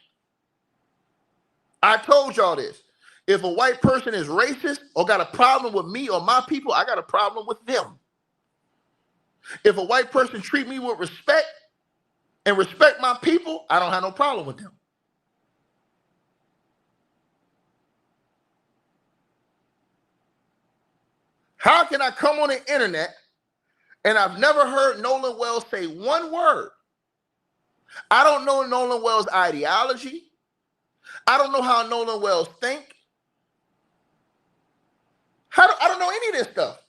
I told y'all this. If a white person is racist or got a problem with me or my people, I got a problem with them. If a white person treat me with respect and respect my people, I don't have no problem with them. How can I come on the internet and I've never heard Nolan Wells say one word? I don't know Nolan Wells' ideology. I don't know how Nolan Wells think. I don't know any of this stuff.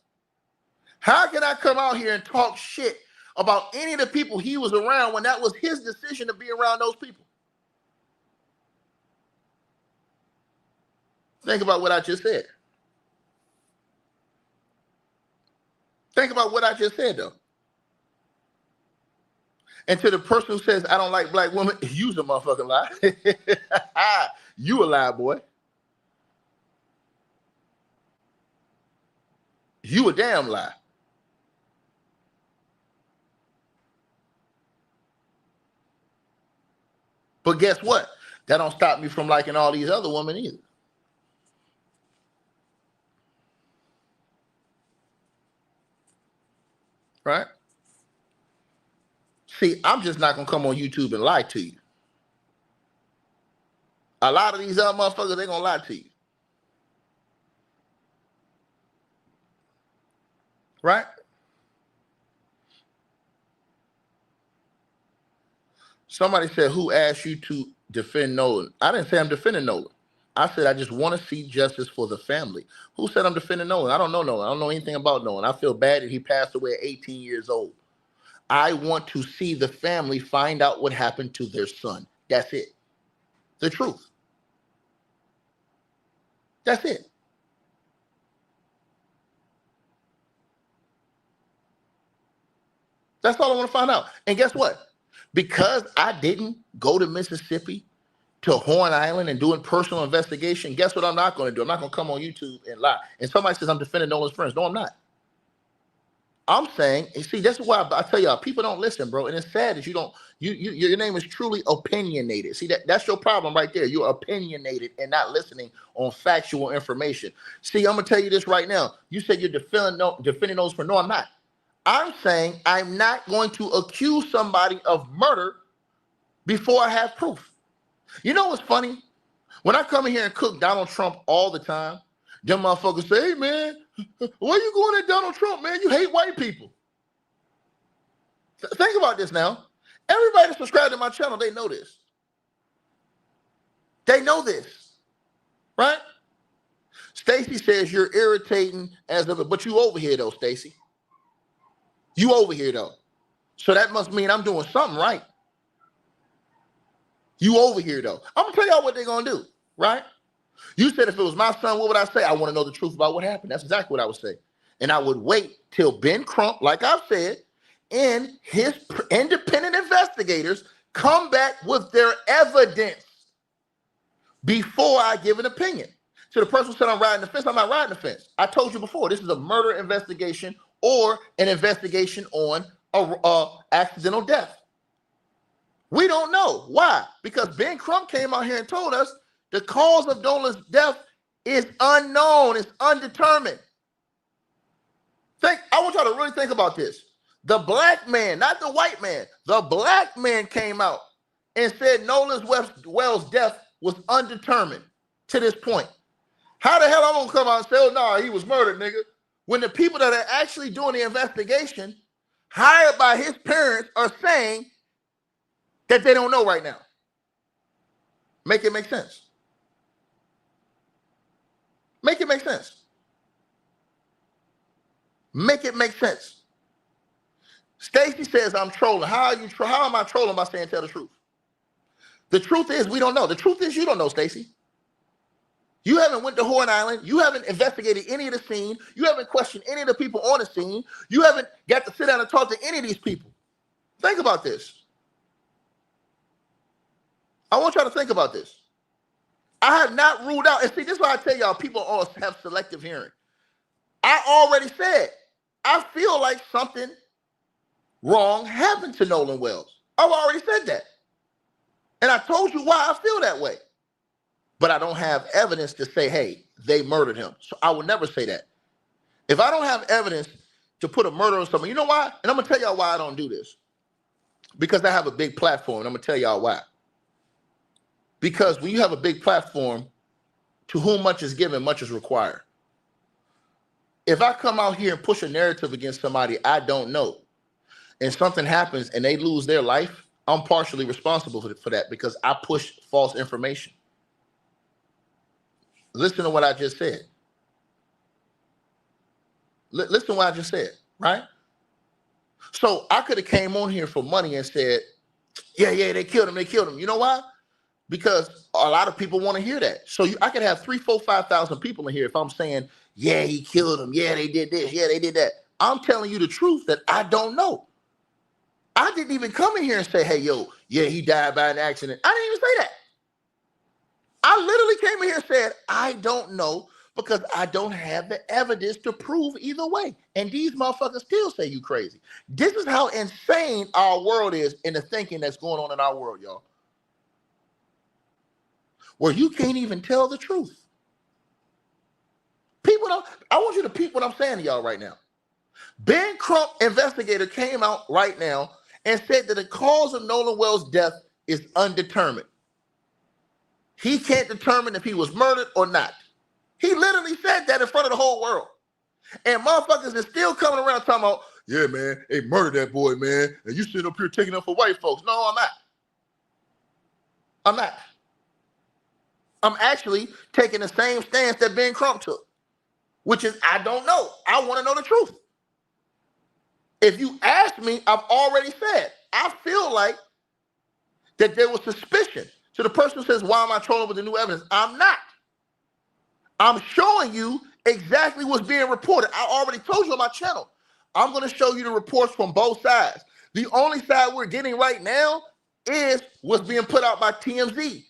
How can I come out here and talk shit about any of the people he was around when that was his decision to be around those people? Think about what I just said. Think about what I just said, though. And to the person who says, I don't like black women, you's a motherfucking lie. You a lie, boy. You a damn lie. But guess what? That don't stop me from liking all these other women either. Right? See, I'm just not going to come on YouTube and lie to you. A lot of these other motherfuckers, they're going to lie to you. Right? Somebody said, who asked you to defend Nolan? I didn't say I'm defending Nolan. I said I just want to see justice for the family. Who said I'm defending Nolan? I don't know Nolan. I don't know anything about Nolan. I feel bad that he passed away at 18 years old. I want to see the family find out what happened to their son. That's it. The truth. That's it. That's all I want to find out. And guess what? Because I didn't go to Mississippi, to Horn Island and doing personal investigation, guess what I'm not going to do? I'm not going to come on YouTube and lie. And somebody says I'm defending Nolan's friends. No, I'm not. I'm saying, and see, that's why I tell y'all, people don't listen, bro. And it's sad that your name is truly opinionated. See, that's your problem right there. You're opinionated and not listening on factual information. See, I'm going to tell you this right now. You said you're defending those for no, I'm not. I'm saying I'm not going to accuse somebody of murder before I have proof. You know what's funny? When I come in here and cook Donald Trump all the time, them motherfuckers say, hey, man, why you going at Donald Trump, man? You hate white people. Think about this now. Everybody that's subscribed to my channel, they know this. They know this, right? Stacy says you're irritating as of it, but you over here, though, Stacy. You over here, though. So that must mean I'm doing something right. You over here, though. I'm going to tell y'all what they're going to do, right? You said if it was my son, what would I say? I want to know the truth about what happened. That's exactly what I would say. And I would wait till Ben Crump, like I've said, and his independent investigators come back with their evidence before I give an opinion. So the person who said I'm riding the fence, I'm not riding the fence. I told you before, this is a murder investigation or an investigation on a accidental death. We don't know. Why? Because Ben Crump came out here and told us the cause of Nolan's death is unknown. It's undetermined. I want y'all to really think about this. The black man, not the white man, the black man came out and said Nolan Wells' death was undetermined to this point. How the hell I'm going to come out and say, oh, no, he was murdered, nigga, when the people that are actually doing the investigation, hired by his parents, are saying that they don't know right now? Make it make sense. Make it make sense. Make it make sense. Stacy says I'm trolling. How am I trolling by saying tell the truth? The truth is we don't know. The truth is you don't know, Stacy. You haven't went to Horn Island. You haven't investigated any of the scene. You haven't questioned any of the people on the scene. You haven't got to sit down and talk to any of these people. Think about this. I want y'all to think about this. I have not ruled out, and see, this is why I tell y'all people all have selective hearing. I already said, I feel like something wrong happened to Nolan Wells. I've already said that. And I told you why I feel that way. But I don't have evidence to say, hey, they murdered him. So I would never say that. If I don't have evidence to put a murder on someone, you know why? And I'm going to tell y'all why I don't do this. Because I have a big platform, and I'm going to tell y'all why. Because when you have a big platform, to whom much is given, much is required. If I come out here and push a narrative against somebody I don't know, and something happens and they lose their life, I'm partially responsible for that because I pushed false information. Listen to what I just said. Listen to what I just said, right? So I could have came on here for money and said, yeah, they killed him. You know why? Because a lot of people want to hear that. So I could have 3,000, 4,000, 5,000 people in here if I'm saying, yeah, he killed him. Yeah, they did this. Yeah, they did that. I'm telling you the truth that I don't know. I didn't even come in here and say, hey, yo, yeah, he died by an accident. I didn't even say that. I literally came in here and said, I don't know because I don't have the evidence to prove either way. And these motherfuckers still say you crazy. This is how insane our world is in the thinking that's going on in our world, y'all. Where you can't even tell the truth. People don't, I want you to peep what I'm saying to y'all right now. Ben Crump investigator came out right now and said that the cause of Nolan Wells' death is undetermined. He can't determine if he was murdered or not. He literally said that in front of the whole world. And motherfuckers is still coming around talking about, yeah, man, they murdered that boy, man. And you sitting up here taking up for white folks. No, I'm not. I'm not. I'm actually taking the same stance that Ben Crump took, which is I don't know. I want to know the truth. If you ask me, I've already said, I feel like that there was suspicion. So the person who says, why am I trolling with the new evidence? I'm not. I'm showing you exactly what's being reported. I already told you on my channel. I'm going to show you the reports from both sides. The only side we're getting right now is what's being put out by TMZ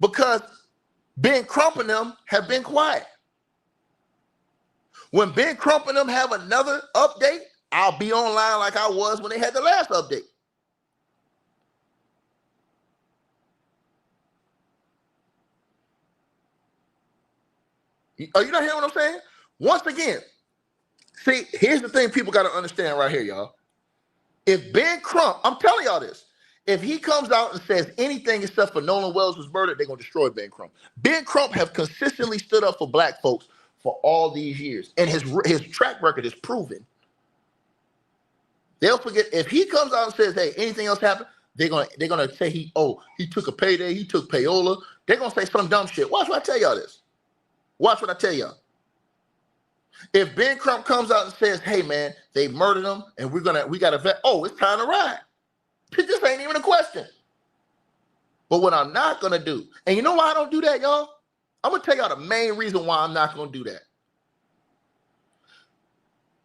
because Ben Crump and them have been quiet. When Ben Crump and them have another update, I'll be online like I was when they had the last update. Are you not hearing what I'm saying? Once again, see, here's the thing people got to understand right here, y'all. If Ben Crump, I'm telling y'all this, if he comes out and says anything except for Nolan Wells was murdered, they're going to destroy Ben Crump. Ben Crump have consistently stood up for black folks for all these years, and his track record is proven. They'll forget if he comes out and says, hey, anything else happened, they're gonna say he took a payday, he took payola. They're gonna say some dumb shit. Watch what I tell y'all this. Watch what I tell y'all. If Ben Crump comes out and says, hey man, they murdered him and we gotta vet, it's time to ride. This ain't even a question. But what I'm not gonna do, and you know why I don't do that, y'all? I'm gonna tell y'all the main reason why I'm not gonna do that.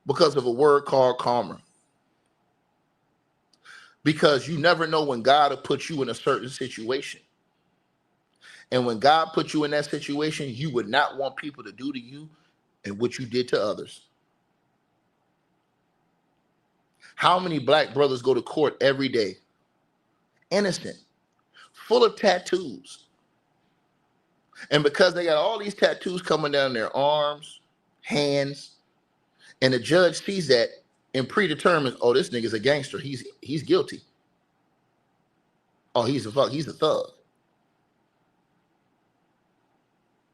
Because of a word called karma. Because you never know when God will put you in a certain situation. And when God put you in that situation, you would not want people to do to you and what you did to others. How many black brothers go to court every day? Innocent, full of tattoos. And because they got all these tattoos coming down their arms, hands, and the judge sees that and predetermines, this nigga's a gangster. He's guilty. He's a thug.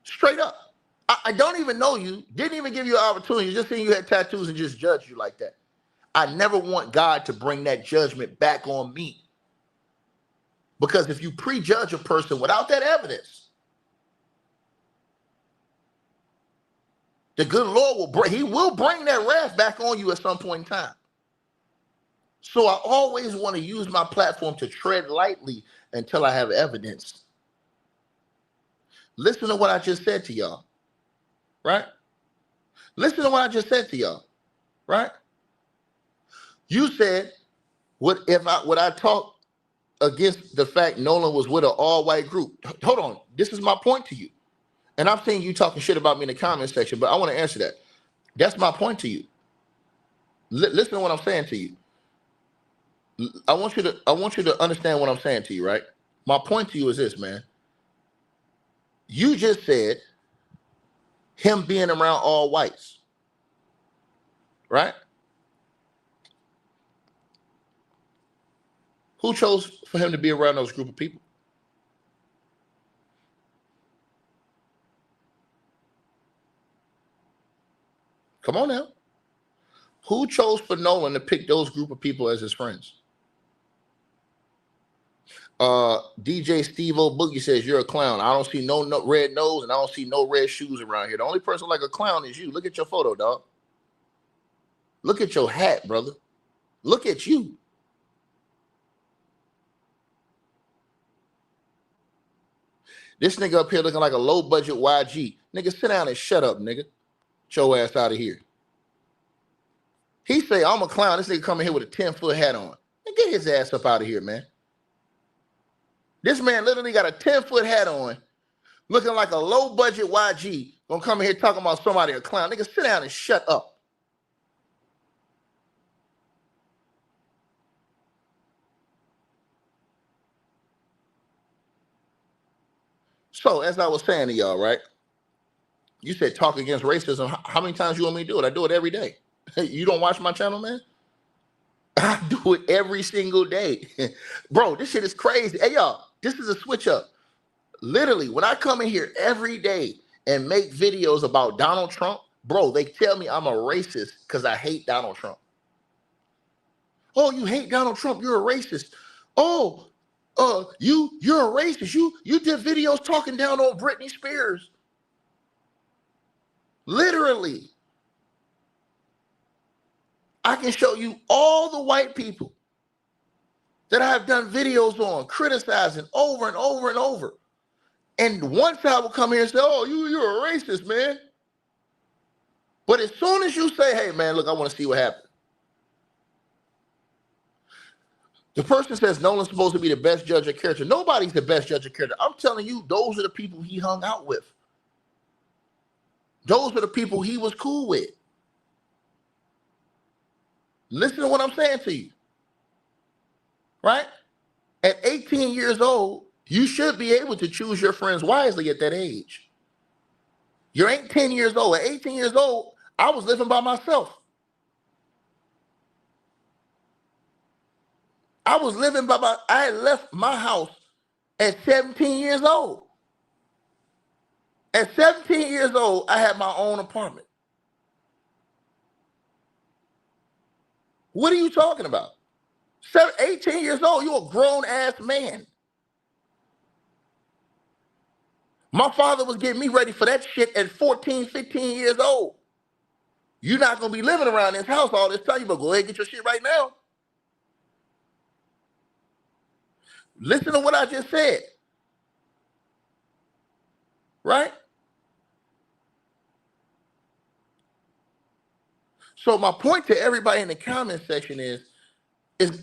Straight up. I don't even know you, didn't even give you an opportunity, just saying you had tattoos and just judge you like that. I never want God to bring that judgment back on me. Because if you prejudge a person without that evidence, the good Lord will bring that wrath back on you at some point in time. So I always want to use my platform to tread lightly until I have evidence. Listen to what I just said to y'all, right? Listen to what I just said to y'all, right? You said, would I talk against the fact Nolan was with an all-white group? Hold on, this is my point to you. And I'm seeing you talking shit about me in the comment section, but I want to answer that. That's my point to you. Listen to what I'm saying to you. I want you to understand what I'm saying to you, right? My point to you is this, man. You just said him being around all whites, right? Who chose for him to be around those group of people? Come on now. Who chose for Nolan to pick those group of people as his friends? DJ Steve-O Boogie says, you're a clown. I don't see no red nose and I don't see no red shoes around here. The only person like a clown is you. Look at your photo, dog. Look at your hat, brother. Look at you. This nigga up here looking like a low-budget YG. Nigga, sit down and shut up, nigga. Get your ass out of here. He say, I'm a clown. This nigga coming here with a 10-foot hat on. And get his ass up out of here, man. This man literally got a 10-foot hat on, looking like a low-budget YG, gonna come in here talking about somebody a clown. Nigga, sit down and shut up. So, as I was saying to y'all, right? You said talk against racism. How many times you want me to do it? I do it every day. You don't watch my channel, man? I do it every single day. Bro, this shit is crazy. Hey, y'all, this is a switch up. Literally, when I come in here every day and make videos about Donald Trump, bro, they tell me I'm a racist because I hate Donald Trump. Oh, you hate Donald Trump, you're a racist. Oh, you're a racist. You did videos talking down on Britney Spears. Literally. I can show you all the white people that I have done videos on, criticizing over and over and over. And one side will come here and say, oh, you're a racist, man. But as soon as you say, hey, man, look, I want to see what happened. The person says Nolan's supposed to be the best judge of character. Nobody's the best judge of character. I'm telling you, those are the people he hung out with. Those are the people he was cool with. Listen to what I'm saying to you. Right? At 18 years old, you should be able to choose your friends wisely at that age. You're 18 years old. At 18 years old, I was living by myself. I had left my house at 17 years old. At 17 years old, I had my own apartment. What are you talking about? 18 years old, you're a grown-ass man. My father was getting me ready for that shit at 14, 15 years old. You're not going to be living around this house all this time. You better go ahead and get your shit right now. Listen to what I just said. Right? So my point to everybody in the comment section is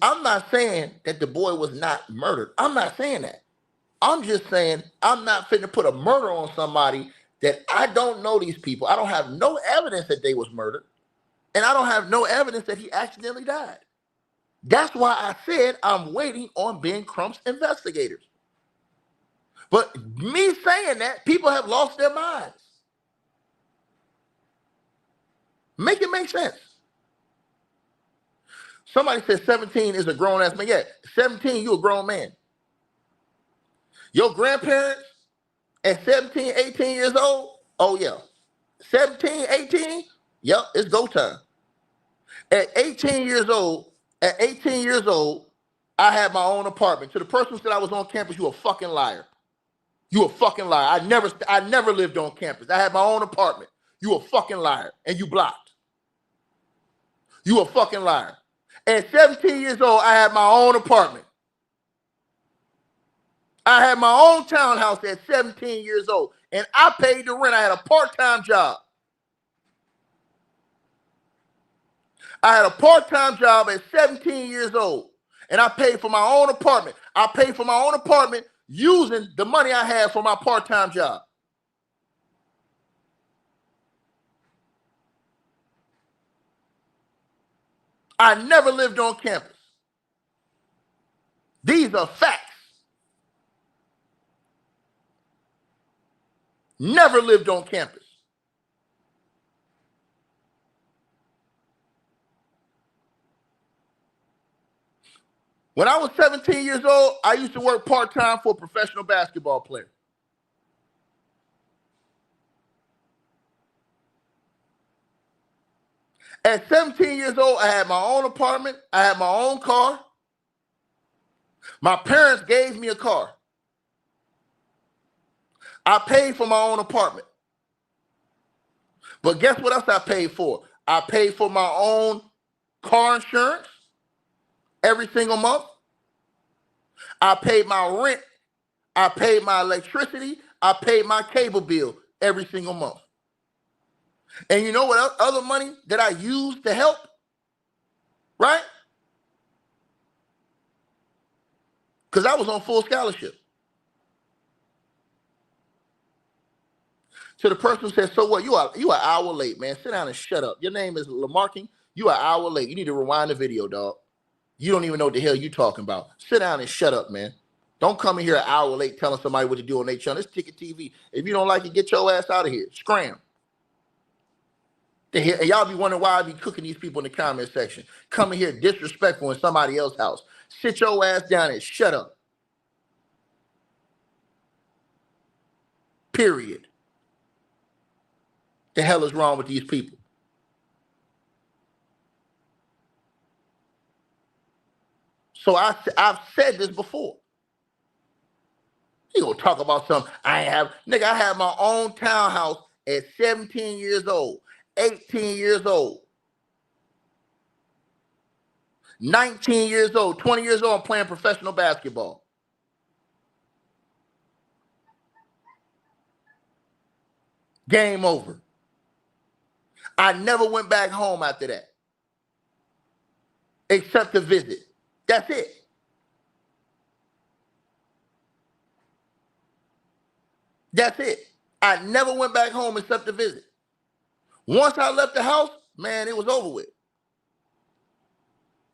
I'm not saying that the boy was not murdered. I'm not saying that. I'm just saying I'm not finna put a murder on somebody that I don't know these people. I don't have no evidence that they was murdered. And I don't have no evidence that he accidentally died. That's why I said I'm waiting on Ben Crump's investigators. But me saying that, people have lost their minds. Make it make sense. Somebody said 17 is a grown-ass man. Yeah, 17, you a grown man. Your grandparents at 17, 18 years old, oh yeah. 17, 18, yep, it's go time. At 18 years old, I had my own apartment. To the person who said I was on campus, you a fucking liar. You a fucking liar. I never lived on campus. I had my own apartment. You a fucking liar. And you blocked. You a fucking liar. At 17 years old, I had my own apartment. I had my own townhouse at 17 years old. And I paid the rent. I had a part-time job. I had a part-time job at 17 years old. And I paid for my own apartment. I paid for my own apartment using the money I had for my part-time job. I never lived on campus. These are facts. Never lived on campus. When I was 17 years old, I used to work part-time for a professional basketball player. At 17 years old, I had my own apartment. I had my own car. My parents gave me a car. I paid for my own apartment. But guess what else I paid for? I paid for my own car insurance every single month. I paid my rent. I paid my electricity. I paid my cable bill every single month. And you know what other money that I used to help? right? Because I was on full scholarship. To the person who says, so what? You are an hour late, man. Sit down and shut up. Your name is Lamarcking. You are an hour late. You need to rewind the video, dog. You don't even know what the hell you talking about. Sit down and shut up, man. Don't come in here an hour late telling somebody what to do on their channel. It's Ticket TV. If you don't like it, get your ass out of here. Scram. And y'all be wondering why I be cooking these people in the comment section. Coming here disrespectful in somebody else's house. Sit your ass down and shut up. Period. The hell is wrong with these people? So I've said this before. You gonna talk about something I have, nigga, I had my own townhouse at 17 years old, 18 years old, 19 years old, 20 years old, I'm playing professional basketball. Game over. I never went back home after that. Except to visit. That's it. That's it. I never went back home except to visit. Once I left the house, man, it was over with.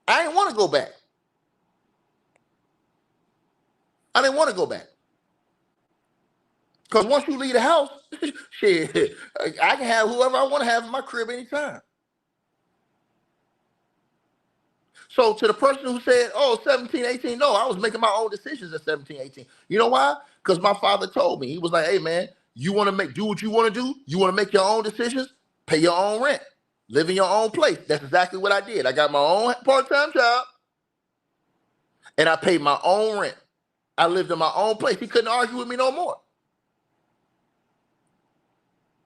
I didn't want to go back. I didn't want to go back. Because once you leave the house, shit, I can have whoever I want to have in my crib anytime. So to the person who said, oh, 17, 18, no, I was making my own decisions at 17, 18. You know why? Because my father told me. He was like, hey, man, you want to do what you want to do? You want to make your own decisions? Pay your own rent. Live in your own place. That's exactly what I did. I got my own part-time job, and I paid my own rent. I lived in my own place. He couldn't argue with me no more.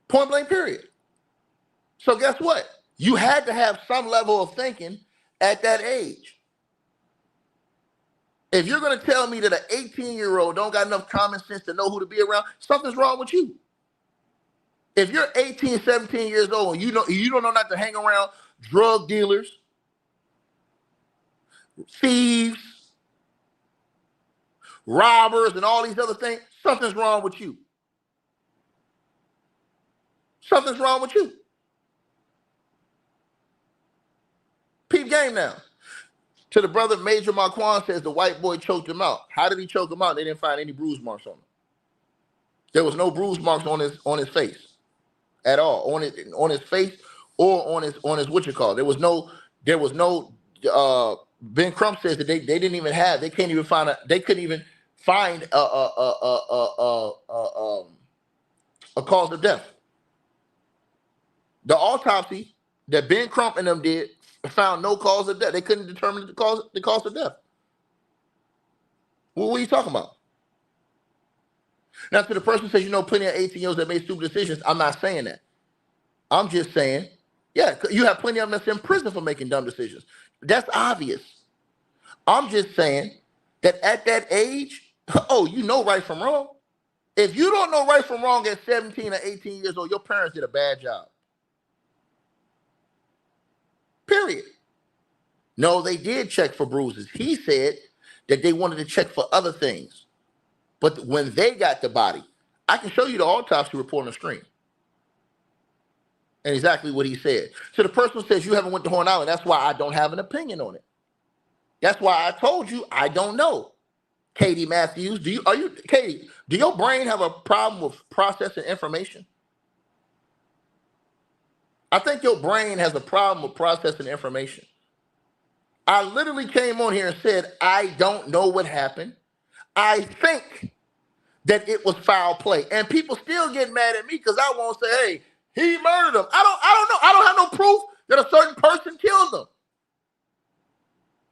Point blank, period. So guess what? You had to have some level of thinking at that age. If you're going to tell me that an 18-year-old don't got enough common sense to know who to be around, something's wrong with you. If you're 18, 17 years old and you don't know not to hang around drug dealers, thieves, robbers, and all these other things, something's wrong with you. Something's wrong with you. Peep game now. To the brother, Major Marquand says the white boy choked him out. How did he choke him out? They didn't find any bruise marks on him. There was no bruise marks on his face at all, on his face or on his what you call it. There was no Ben Crump says that they didn't even have, they couldn't even find a cause of death. The autopsy that Ben Crump and them did found no cause of death. They couldn't determine the cause of death. What are you talking about? Now, to the person who says, plenty of 18-year-olds that made stupid decisions, I'm not saying that. I'm just saying, yeah, you have plenty of them that's in prison for making dumb decisions. That's obvious. I'm just saying that at that age, right from wrong. If you don't know right from wrong at 17 or 18 years old, your parents did a bad job. Period. No, they did check for bruises. He said that they wanted to check for other things. But when they got the body, I can show you the autopsy report on the screen. And exactly what he said. So the person who says you haven't went to Horn Island, that's why I don't have an opinion on it. That's why I told you I don't know. Katie Matthews, Katie, do your brain have a problem with processing information? I think your brain has a problem with processing information. I literally came on here and said, I don't know what happened. I think that it was foul play. And people still get mad at me because I won't say, hey, he murdered him. I don't know. I don't have no proof that a certain person killed him.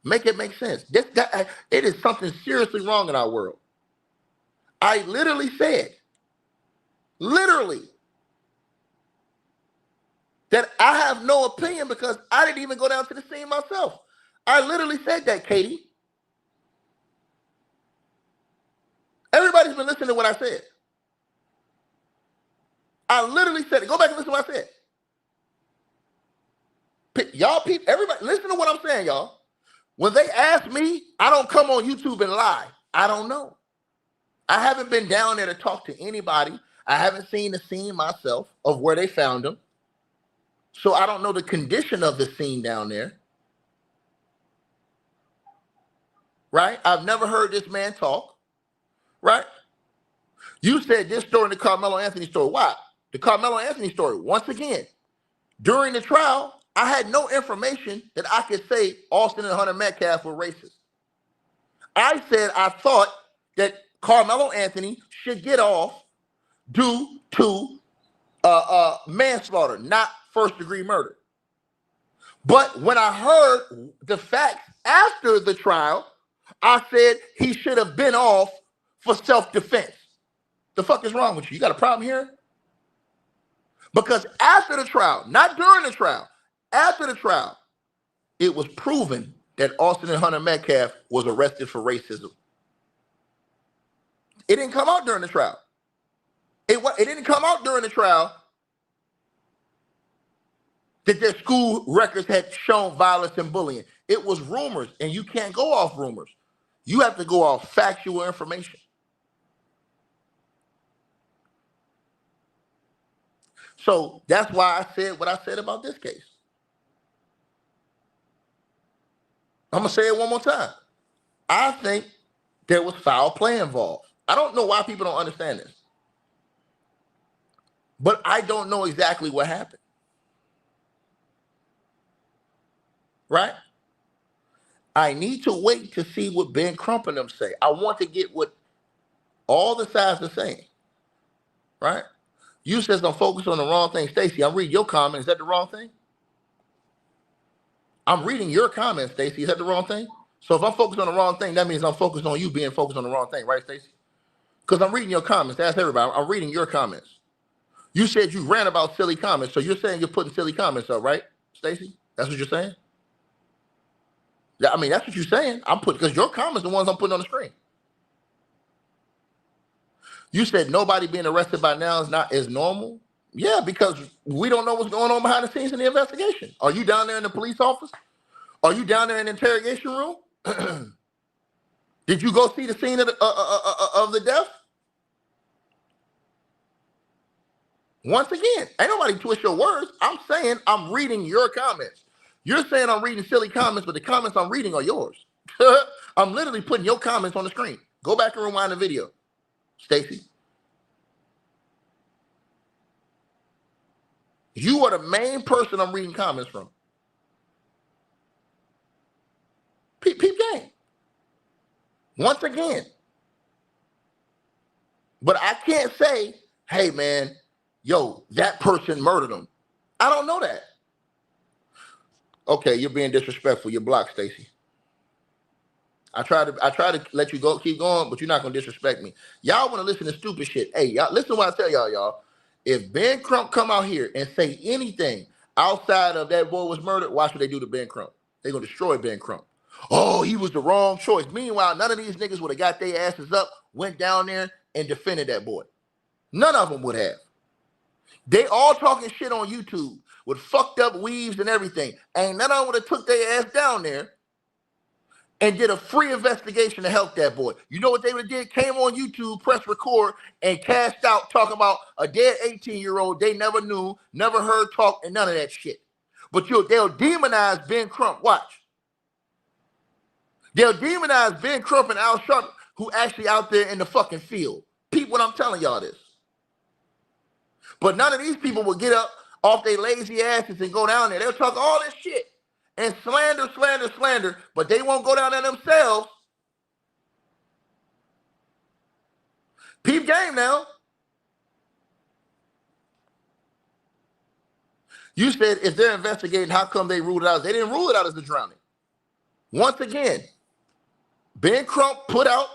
Make it make sense. It is something seriously wrong in our world. I literally said, that I have no opinion because I didn't even go down to the scene myself. I literally said that, Katie. Everybody's been listening to what I said. I literally said it. Go back and listen to what I said. y'all people, everybody, listen to what I'm saying, y'all. When they ask me, I don't come on YouTube and lie. I don't know. I haven't been down there to talk to anybody. I haven't seen the scene myself of where they found him. So I don't know the condition of the scene down there. Right? I've never heard this man talk. Right? You said this story in the Carmelo Anthony story. Why? The Carmelo Anthony story, once again, during the trial, I had no information that I could say Austin and Hunter Metcalf were racist. I said I thought that Carmelo Anthony should get off due to manslaughter, not first-degree murder. But when I heard the facts after the trial, I said he should have been off for self-defense. The fuck is wrong with you? You got a problem here? Because after the trial, not during the trial, after the trial, it was proven that Austin and Hunter Metcalf was arrested for racism. It didn't come out during the trial. It didn't come out during the trial that their school records had shown violence and bullying. It was rumors, and you can't go off rumors. You have to go off factual information. So that's why I said what I said about this case. I'm going to say it one more time. I think there was foul play involved. I don't know why people don't understand this. But I don't know exactly what happened. Right? I need to wait to see what Ben Crump and them say. I want to get what all the sides are saying. Right? You says I'm focused on the wrong thing. Stacey, I'm reading your comment. Is that the wrong thing? I'm reading your comments, Stacey. Is that the wrong thing? So if I'm focused on the wrong thing, that means I'm focused on you being focused on the wrong thing, right, Stacey? Because I'm reading your comments. Ask everybody. I'm reading your comments. You said you ran about silly comments, so you're saying you're putting silly comments up, right, Stacey? That's what you're saying? I mean, that's what you're saying. I'm putting, because your comments are the ones I'm putting on the screen. You said nobody being arrested by now is normal. Yeah, because we don't know what's going on behind the scenes in the investigation. Are you down there in the police office? Are you down there in the interrogation room? Did you go see the scene of the death? Once again, ain't nobody twist your words. I'm saying I'm reading your comments. You're saying I'm reading silly comments, but the comments I'm reading are yours. I'm literally putting your comments on the screen. Go back and rewind the video, Stacey. You are the main person I'm reading comments from. Peep game. Once again. But I can't say, hey, man, yo, that person murdered him. I don't know that. Okay, you're being disrespectful. You're blocked, Stacey. I try to let you go, keep going, but you're not gonna disrespect me. Y'all want to listen to stupid shit. Hey, y'all, listen to what I tell y'all. If Ben Crump come out here and say anything outside of that boy was murdered, watch what they do to Ben Crump. They're gonna destroy Ben Crump. Oh, he was the wrong choice. Meanwhile, none of these niggas would have got their asses up, went down there, and defended that boy. None of them would have. They all talking shit on YouTube with fucked up weaves and everything. Ain't none of them would have took their ass down there and did a free investigation to help that boy. You know what they would have did? Came on YouTube, press record, and cashed out talking about a dead 18-year-old they never knew, never heard talk, and none of that shit. But they'll demonize Ben Crump. Watch. They'll demonize Ben Crump and Al Sharpton, who actually out there in the fucking field. Peep what I'm telling y'all this. But none of these people will get up off their lazy asses and go down there. They'll talk all this shit and slander, but they won't go down there themselves. Peep game now. You said if they're investigating, how come they ruled it out? They didn't rule it out as the drowning. Once again, Ben Crump put out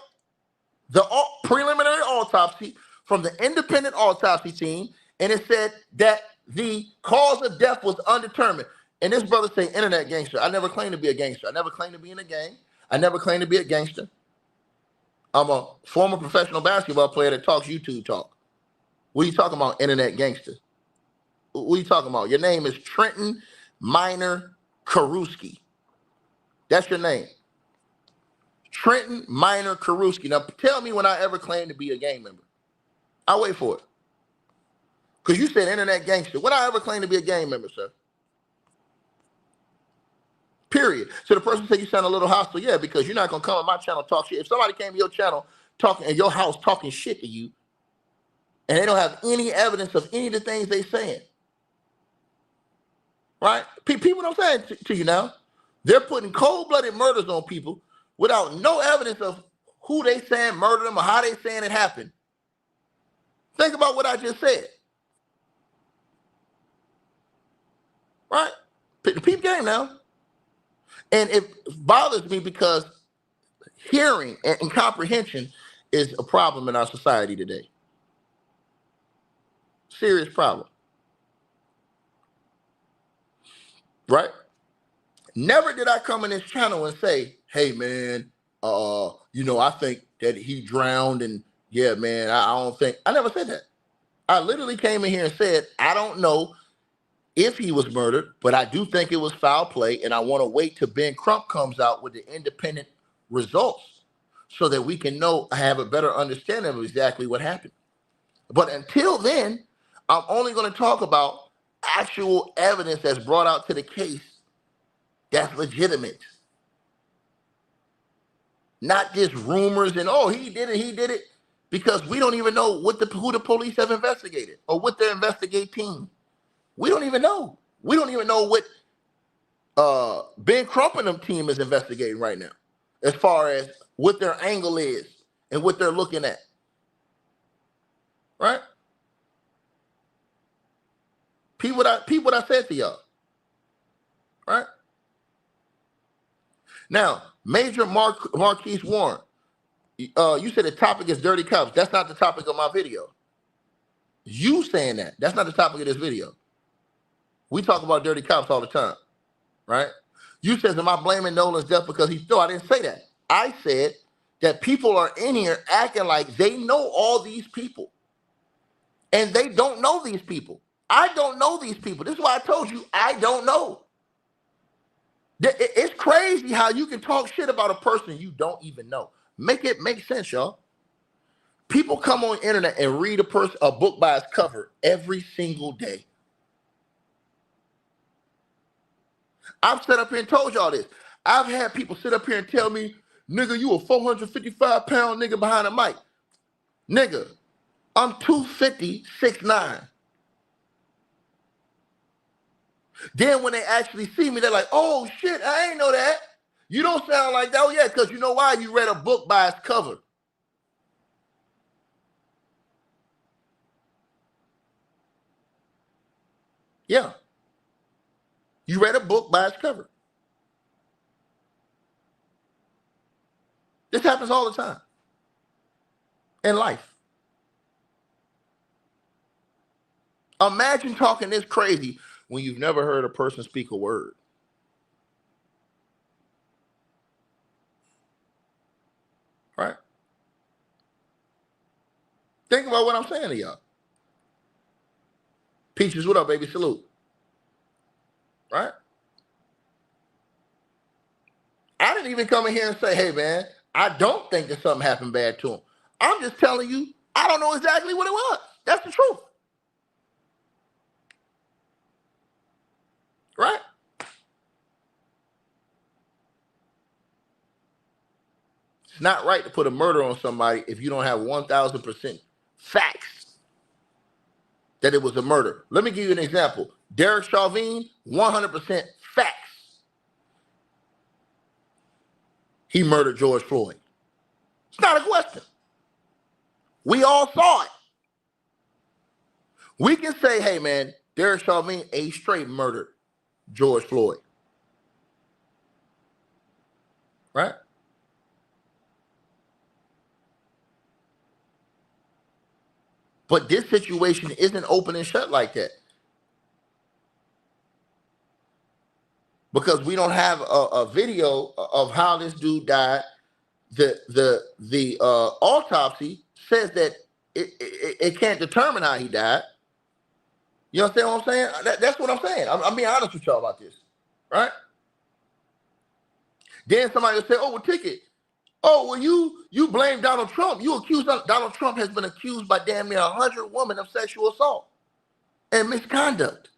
the preliminary autopsy from the independent autopsy team, and it said that the cause of death was undetermined. And this brother say internet gangster. I never claimed to be a gangster. I never claimed to be in a gang. I never claimed to be a gangster. I'm a former professional basketball player that talks YouTube talk. What are you talking about, internet gangster? What are you talking about? Your name is Trenton Minor Karuski. That's your name. Trenton Minor Karuski. Now tell me when I ever claimed to be a gang member. I'll wait for it. Because you said internet gangster. When I ever claimed to be a gang member, sir? Period. So the person said you sound a little hostile. Yeah, because you're not going to come on my channel and talk shit. If somebody came to your channel talking in your house talking shit to you, and they don't have any evidence of any of the things they saying, right? People, what I'm saying to you now, they're putting cold-blooded murders on people without no evidence of who they saying murdered them or how they saying it happened. Think about what I just said, right? The peep game now. And it bothers me because hearing and comprehension is a problem in our society today. Serious problem. Right? Never did I come in this channel and say, hey man, I think that he drowned and yeah, man, I don't think. I never said that. I literally came in here and said, I don't know if he was murdered, but I do think it was foul play, and I want to wait till Ben Crump comes out with the independent results so that we can have a better understanding of exactly what happened. But until then, I'm only going to talk about actual evidence that's brought out to the case that's legitimate. Not just rumors and, oh, he did it, because we don't even know who the police have investigated or what they're investigating. We don't even know. We don't even know what Ben Crump and them team is investigating right now, as far as what their angle is and what they're looking at. Right? People, what I said to y'all. Right? Now, Major Marquise Warren, you said the topic is dirty cops. That's not the topic of my video. You saying that. That's not the topic of this video. We talk about dirty cops all the time, right? You said, am I blaming Nolan's death because he's still? I didn't say that. I said that people are in here acting like they know all these people, and they don't know these people. I don't know these people. This is why I told you I don't know. It's crazy how you can talk shit about a person you don't even know. Make it make sense, y'all. People come on the internet and read a book by its cover every single day. I've sat up here and told y'all this. I've had people sit up here and tell me, nigga, you a 455-pound nigga behind a mic. Nigga, I'm 250, 6'9". Then when they actually see me, they're like, oh shit, I ain't know that. You don't sound like that. Oh yeah, because you know why? You read a book by its cover. Yeah. You read a book by its cover. This happens all the time in life. Imagine talking this crazy when you've never heard a person speak a word. Right? Think about what I'm saying to y'all. Peaches, what up, baby? Salute. Right? I didn't even come in here and say, hey, man, I don't think that something happened bad to him. I'm just telling you, I don't know exactly what it was. That's the truth. Right? It's not right to put a murder on somebody if you don't have 1,000% facts that it was a murder. Let me give you an example. Derek Chauvin, 100% facts. He murdered George Floyd. It's not a question. We all saw it. We can say, hey, man, Derek Chauvin a straight murdered George Floyd. Right? But this situation isn't open and shut like that. Because we don't have a video of how this dude died. The autopsy says that it can't determine how he died. You understand what I'm saying? That's what I'm saying. I'm being honest with y'all about this, right? Then somebody will say, oh, well, Ticket. Oh, well, you blame Donald Trump. You accuse Donald Trump has been accused by damn near 100 women of sexual assault and misconduct.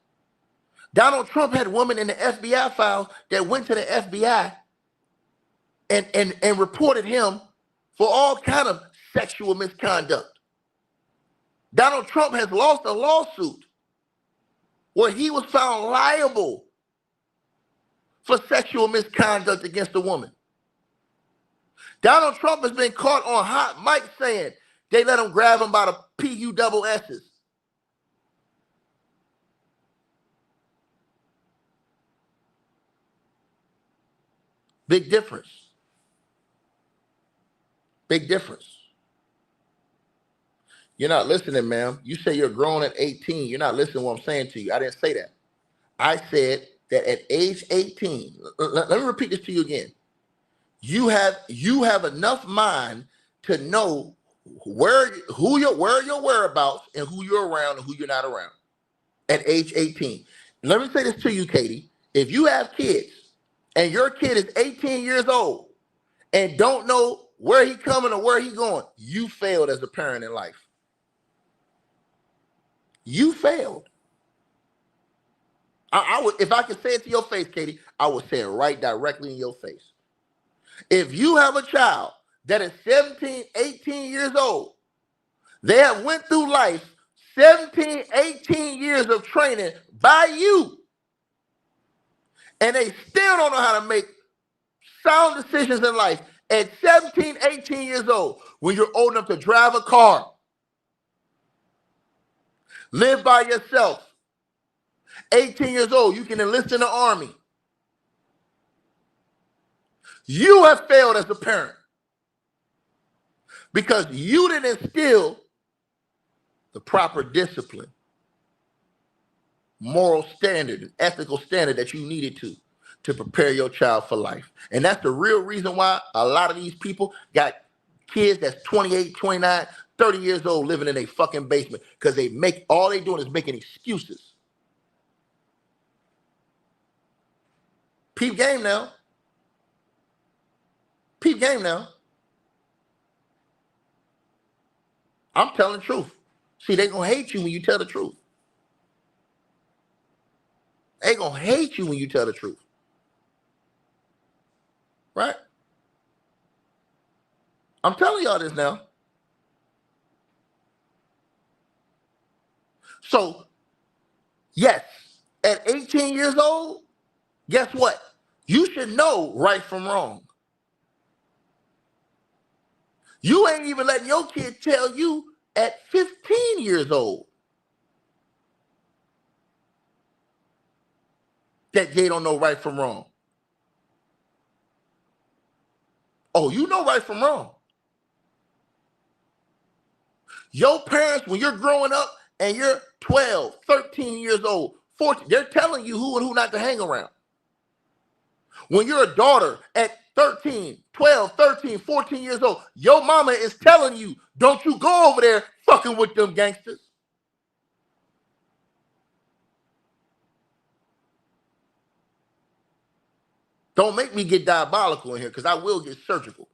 Donald Trump had women in the FBI files that went to the FBI and reported him for all kind of sexual misconduct. Donald Trump has lost a lawsuit where he was found liable for sexual misconduct against a woman. Donald Trump has been caught on hot mic saying they let him grab him by the PUSS. Big difference. Big difference. You're not listening, ma'am. You say you're grown at 18. You're not listening to what I'm saying to you. I didn't say that. I said that at age 18, let me repeat this to you again. You have enough mind to know where your whereabouts and who you're around and who you're not around at age 18. Let me say this to you, Katie. If you have kids and your kid is 18 years old and don't know where he coming or where he going, you failed as a parent in life. You failed. I would, if I could say it to your face, Katie, I would say it right directly in your face. If you have a child that is 17, 18 years old, they have went through life 17, 18 years of training by you, and they still don't know how to make sound decisions in life at 17, 18 years old, when you're old enough to drive a car, live by yourself. 18 years old, you can enlist in the Army. You have failed as a parent because you didn't instill the proper discipline, moral standard, ethical standard that you needed to prepare your child for life. And that's the real reason why a lot of these people got kids that's 28, 29, 30 years old living in a fucking basement because all they doing is making excuses. Peep game now. Peep game now. I'm telling the truth. See, they gonna hate you when you tell the truth. They gonna hate you when you tell the truth. Right? I'm telling y'all this now. So, yes, at 18 years old, guess what? You should know right from wrong. You ain't even letting your kid tell you at 15 years old that they don't know right from wrong. Oh, you know right from wrong. Your parents, when you're growing up and you're 12, 13 years old, 14, they're telling you who and who not to hang around. When you're a daughter at 13, 12, 13, 14 years old, your mama is telling you, don't you go over there fucking with them gangsters. Don't make me get diabolical in here because I will get surgical.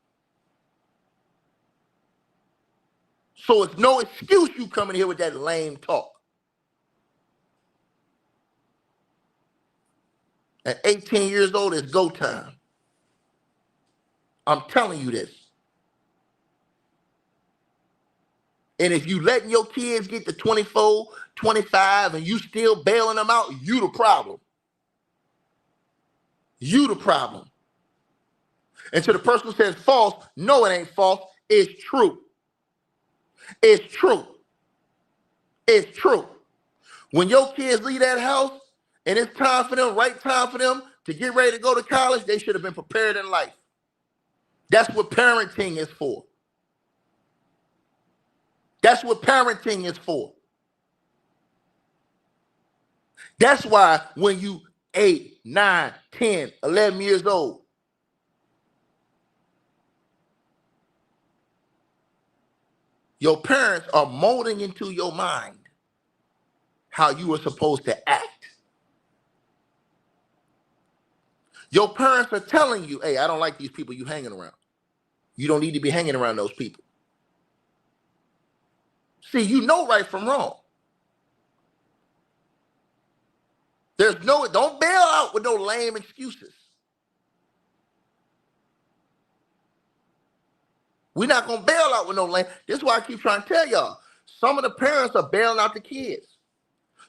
So it's no excuse you coming here with that lame talk. At 18 years old, it's go time. I'm telling you this. And if you letting your kids get to 24, 25, and you still bailing them out, you the problem. You the problem. And to the person who says false, no, it ain't false. It's true. It's true. It's true. When your kids leave that house and it's time for them, right time for them to get ready to go to college, they should have been prepared in life. That's what parenting is for. That's what parenting is for. That's why when you 8, 9, 10, 11 years old, your parents are molding into your mind how you are supposed to act. Your parents are telling you, hey, I don't like these people you hanging around. You don't need to be hanging around those people. See, you know right from wrong. Don't bail out with no lame excuses. We're not going to bail out with no lame. This is why I keep trying to tell y'all. Some of the parents are bailing out the kids.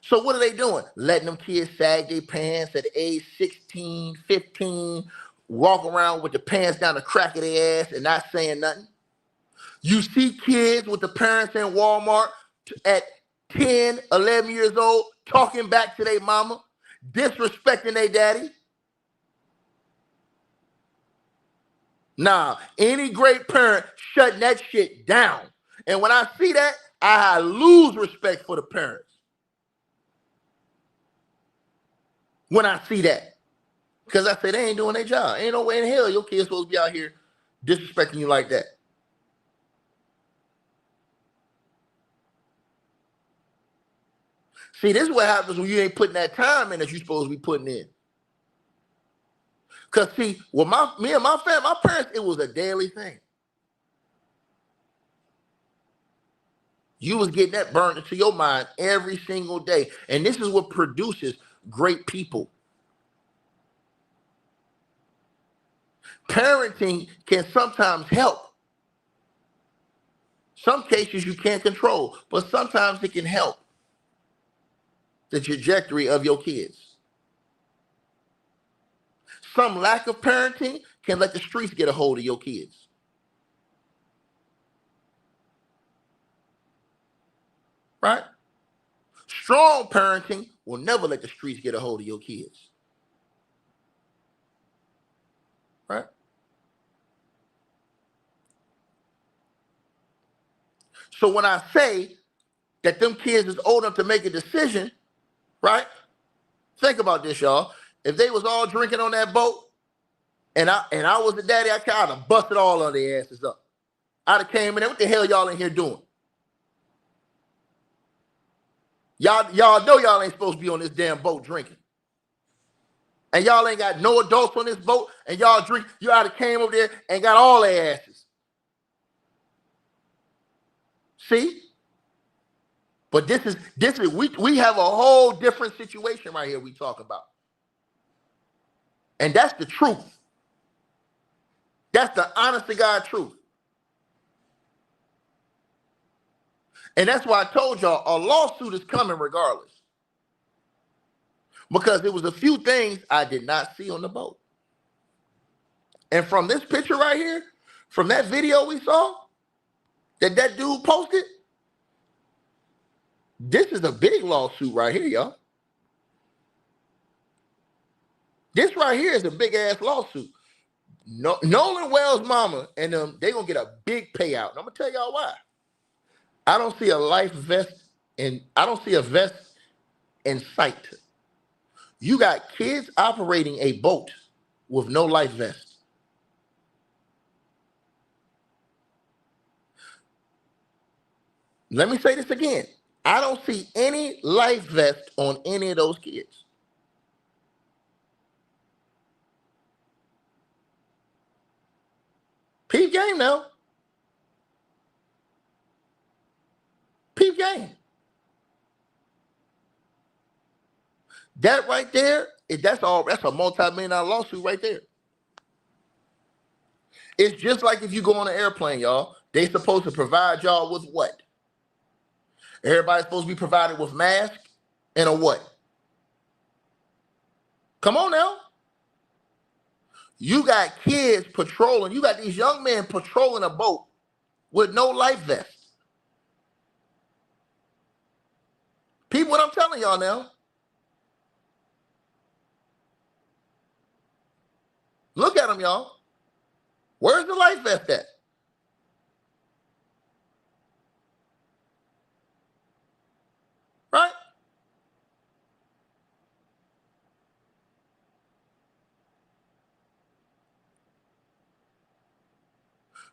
So what are they doing? Letting them kids sag their pants at age 16, 15, walk around with the pants down the crack of their ass and not saying nothing. You see kids with the parents in Walmart at 10, 11 years old talking back to their mama, disrespecting their daddy. Nah, any great parent shutting that shit down. And when I see that, I lose respect for the parents. When I see that. Because I say they ain't doing their job. Ain't no way in hell your kid's supposed to be out here disrespecting you like that. See, this is what happens when you ain't putting that time in that you're supposed to be putting in. Because see, with me and my family, my parents, it was a daily thing. You was getting that burned into your mind every single day. And this is what produces great people. Parenting can sometimes help. Some cases you can't control, but sometimes it can help the trajectory of your kids. Some lack of parenting can let the streets get a hold of your kids. Right? Strong parenting will never let the streets get a hold of your kids. Right? So when I say that them kids is old enough to make a decision, right? Think about this, y'all. If they was all drinking on that boat, and I was the daddy, I'd have busted all of their asses up. I'd have came in there. What the hell y'all in here doing? Y'all know y'all ain't supposed to be on this damn boat drinking. And y'all ain't got no adults on this boat, and y'all drink. You ought to came over there and got all their asses. See? But this is we have a whole different situation right here we talk about. And that's the truth. That's the honest to God truth. And that's why I told y'all a lawsuit is coming regardless. Because there was a few things I did not see on the boat. And from this picture right here, from that video we saw, that dude posted, this is a big lawsuit right here, y'all. This right here is a big ass lawsuit. Nolan Wells' mama and them, they gonna get a big payout. And I'm gonna tell y'all why. I don't see a life vest and I don't see a vest in sight. You got kids operating a boat with no life vest. Let me say this again. I don't see any life vest on any of those kids. Peep game now. Peep game. That right there, that's a multi-million-dollar lawsuit right there. It's just like if you go on an airplane, y'all. They supposed to provide y'all with what? Everybody's supposed to be provided with masks and a what? Come on now. You got kids patrolling. You got these young men patrolling a boat with no life vest. People, what I'm telling y'all now. Look at them, y'all. Where's the life vest at? Right?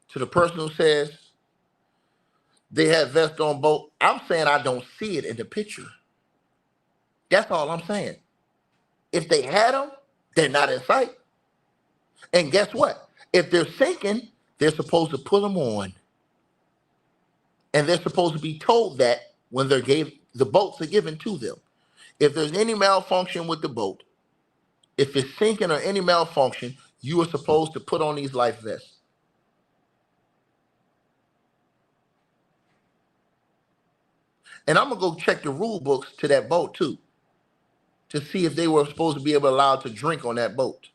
To the person who says they have vest on boat, I'm saying I don't see it in the picture. That's all I'm saying. If they had them, they're not in sight. And guess what? If they're sinking, they're supposed to put them on. And they're supposed to be told that when the boats are given to them. If there's any malfunction with the boat, if it's sinking or any malfunction, you are supposed to put on these life vests. And I'm gonna go check the rule books to that boat too, to see if they were supposed to be allowed to drink on that boat.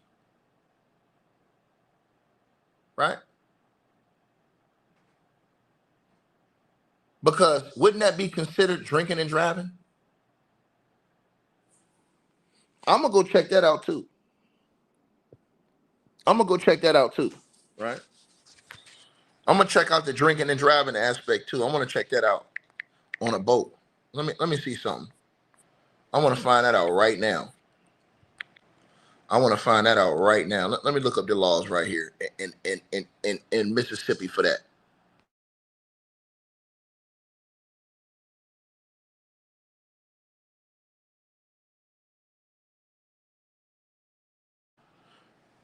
Right? Because wouldn't that be considered drinking and driving? I'm gonna go check that out too. Right? I'm gonna check out the drinking and driving aspect too. I want to check that out on a boat. Let me see something. I want to find that out right now. Let me look up the laws right here in Mississippi for that.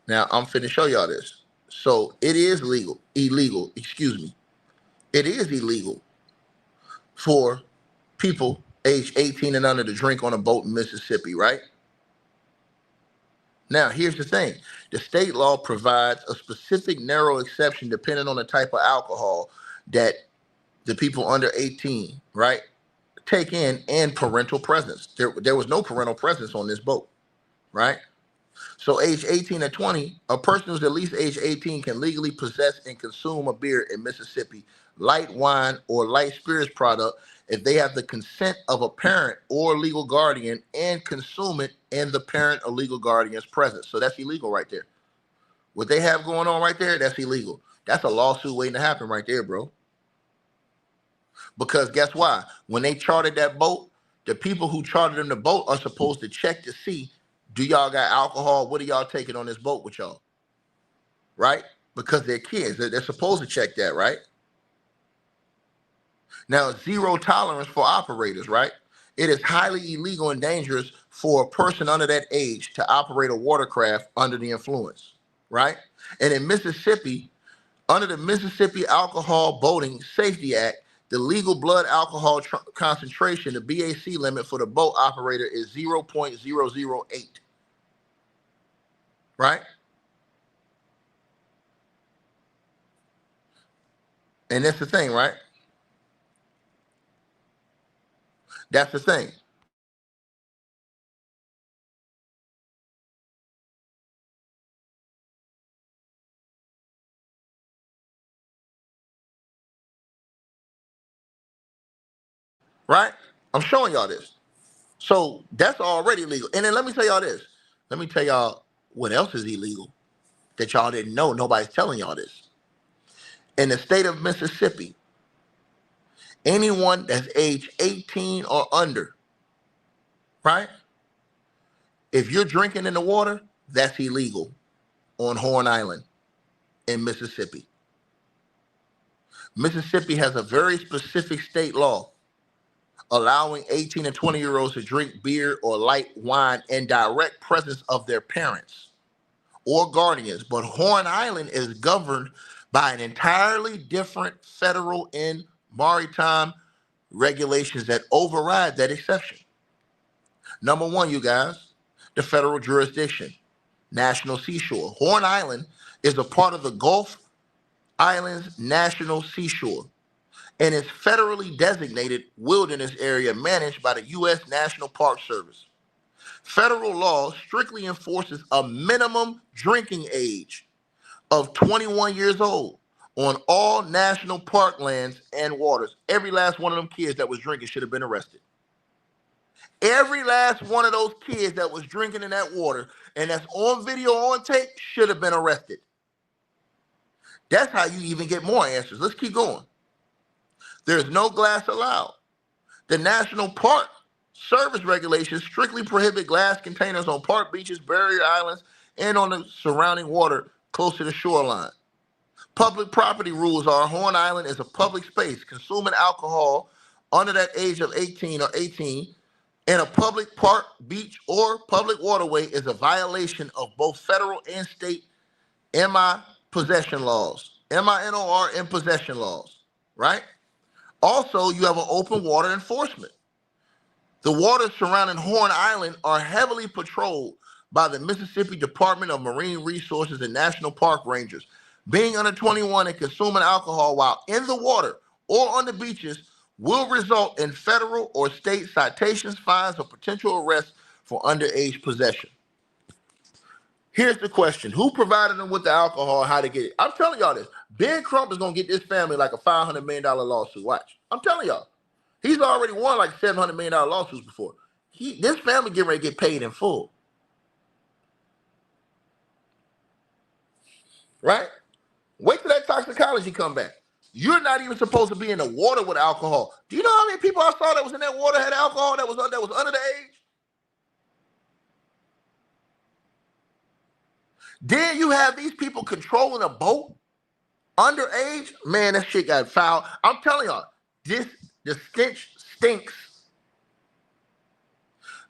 Now I'm finna show y'all this. So it is illegal, excuse me. It is illegal for people age 18 and under to drink on a boat in Mississippi, right? Now, here's the thing. The state law provides a specific narrow exception depending on the type of alcohol that the people under 18, right, take in and parental presence. There was no parental presence on this boat, right? So age 18 and 20, a person who's at least age 18 can legally possess and consume a beer in Mississippi, light wine or light spirits product if they have the consent of a parent or legal guardian and consume it in the parent or legal guardian's presence. So that's illegal right there. What they have going on right there, that's illegal. That's a lawsuit waiting to happen right there, bro. Because guess why? When they chartered that boat, the people who chartered them the boat are supposed to check to see, do y'all got alcohol? What are y'all taking on this boat with y'all? Right? Because they're kids. They're supposed to check that, right? Now, zero tolerance for operators, right? It is highly illegal and dangerous for a person under that age to operate a watercraft under the influence, right? And in Mississippi, under the Mississippi Alcohol Boating Safety Act, the legal blood alcohol concentration, the BAC limit for the boat operator is 0.008, right? And that's the thing, right? That's the thing. Right? I'm showing y'all this. So that's already legal. And then let me tell y'all this. Let me tell y'all what else is illegal that y'all didn't know. Nobody's telling y'all this. In the state of Mississippi, anyone that's age 18 or under, right? If you're drinking in the water, that's illegal on Horn Island in Mississippi. Mississippi has a very specific state law allowing 18 and 20-year-olds to drink beer or light wine in direct presence of their parents or guardians. But Horn Island is governed by an entirely different federal and maritime regulations that override that exception. Number one, you guys, the federal jurisdiction, National Seashore. Horn Island is a part of the Gulf Islands National Seashore and is federally designated wilderness area managed by the U.S. National Park Service. Federal law strictly enforces a minimum drinking age of 21 years old on all national park lands and waters. Every last one of them kids that was drinking should have been arrested. Every last one of those kids that was drinking in that water and that's on video, on tape, should have been arrested. That's how you even get more answers. Let's keep going. There's no glass allowed. The National Park Service regulations strictly prohibit glass containers on park beaches, barrier islands, and on the surrounding water close to the shoreline. Public property rules are Horn Island is a public space. Consuming alcohol under that age of 18 or 18 in a public park, beach, or public waterway is a violation of both federal and state MI possession laws. MINOR in possession laws, right? Also, you have an open water enforcement. The waters surrounding Horn Island are heavily patrolled by the Mississippi Department of Marine Resources and National Park Rangers. Being under 21 and consuming alcohol while in the water or on the beaches will result in federal or state citations, fines, or potential arrests for underage possession. Here's the question. Who provided them with the alcohol, how to get it? I'm telling y'all this. Ben Crump is going to get this family like a $500 million lawsuit. Watch. I'm telling y'all. He's already won like $700 million lawsuits before. This family getting ready to get paid in full. Right? Wait till that toxicology come back. You're not even supposed to be in the water with alcohol. Do you know how many people I saw that was in that water had alcohol that was under the age? Then you have these people controlling a boat underage. Man, that shit got foul. I'm telling y'all, the stench stinks.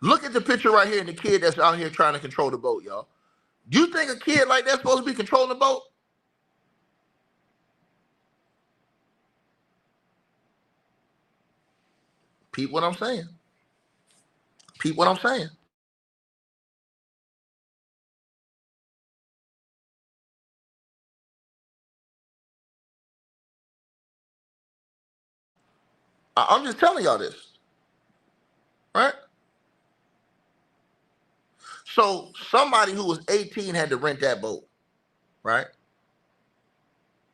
Look at the picture right here and the kid that's out here trying to control the boat, y'all. You think a kid like that's supposed to be controlling the boat? Peep what I'm saying. Peep what I'm saying. I'm just telling y'all this. Right? So somebody who was 18 had to rent that boat. Right?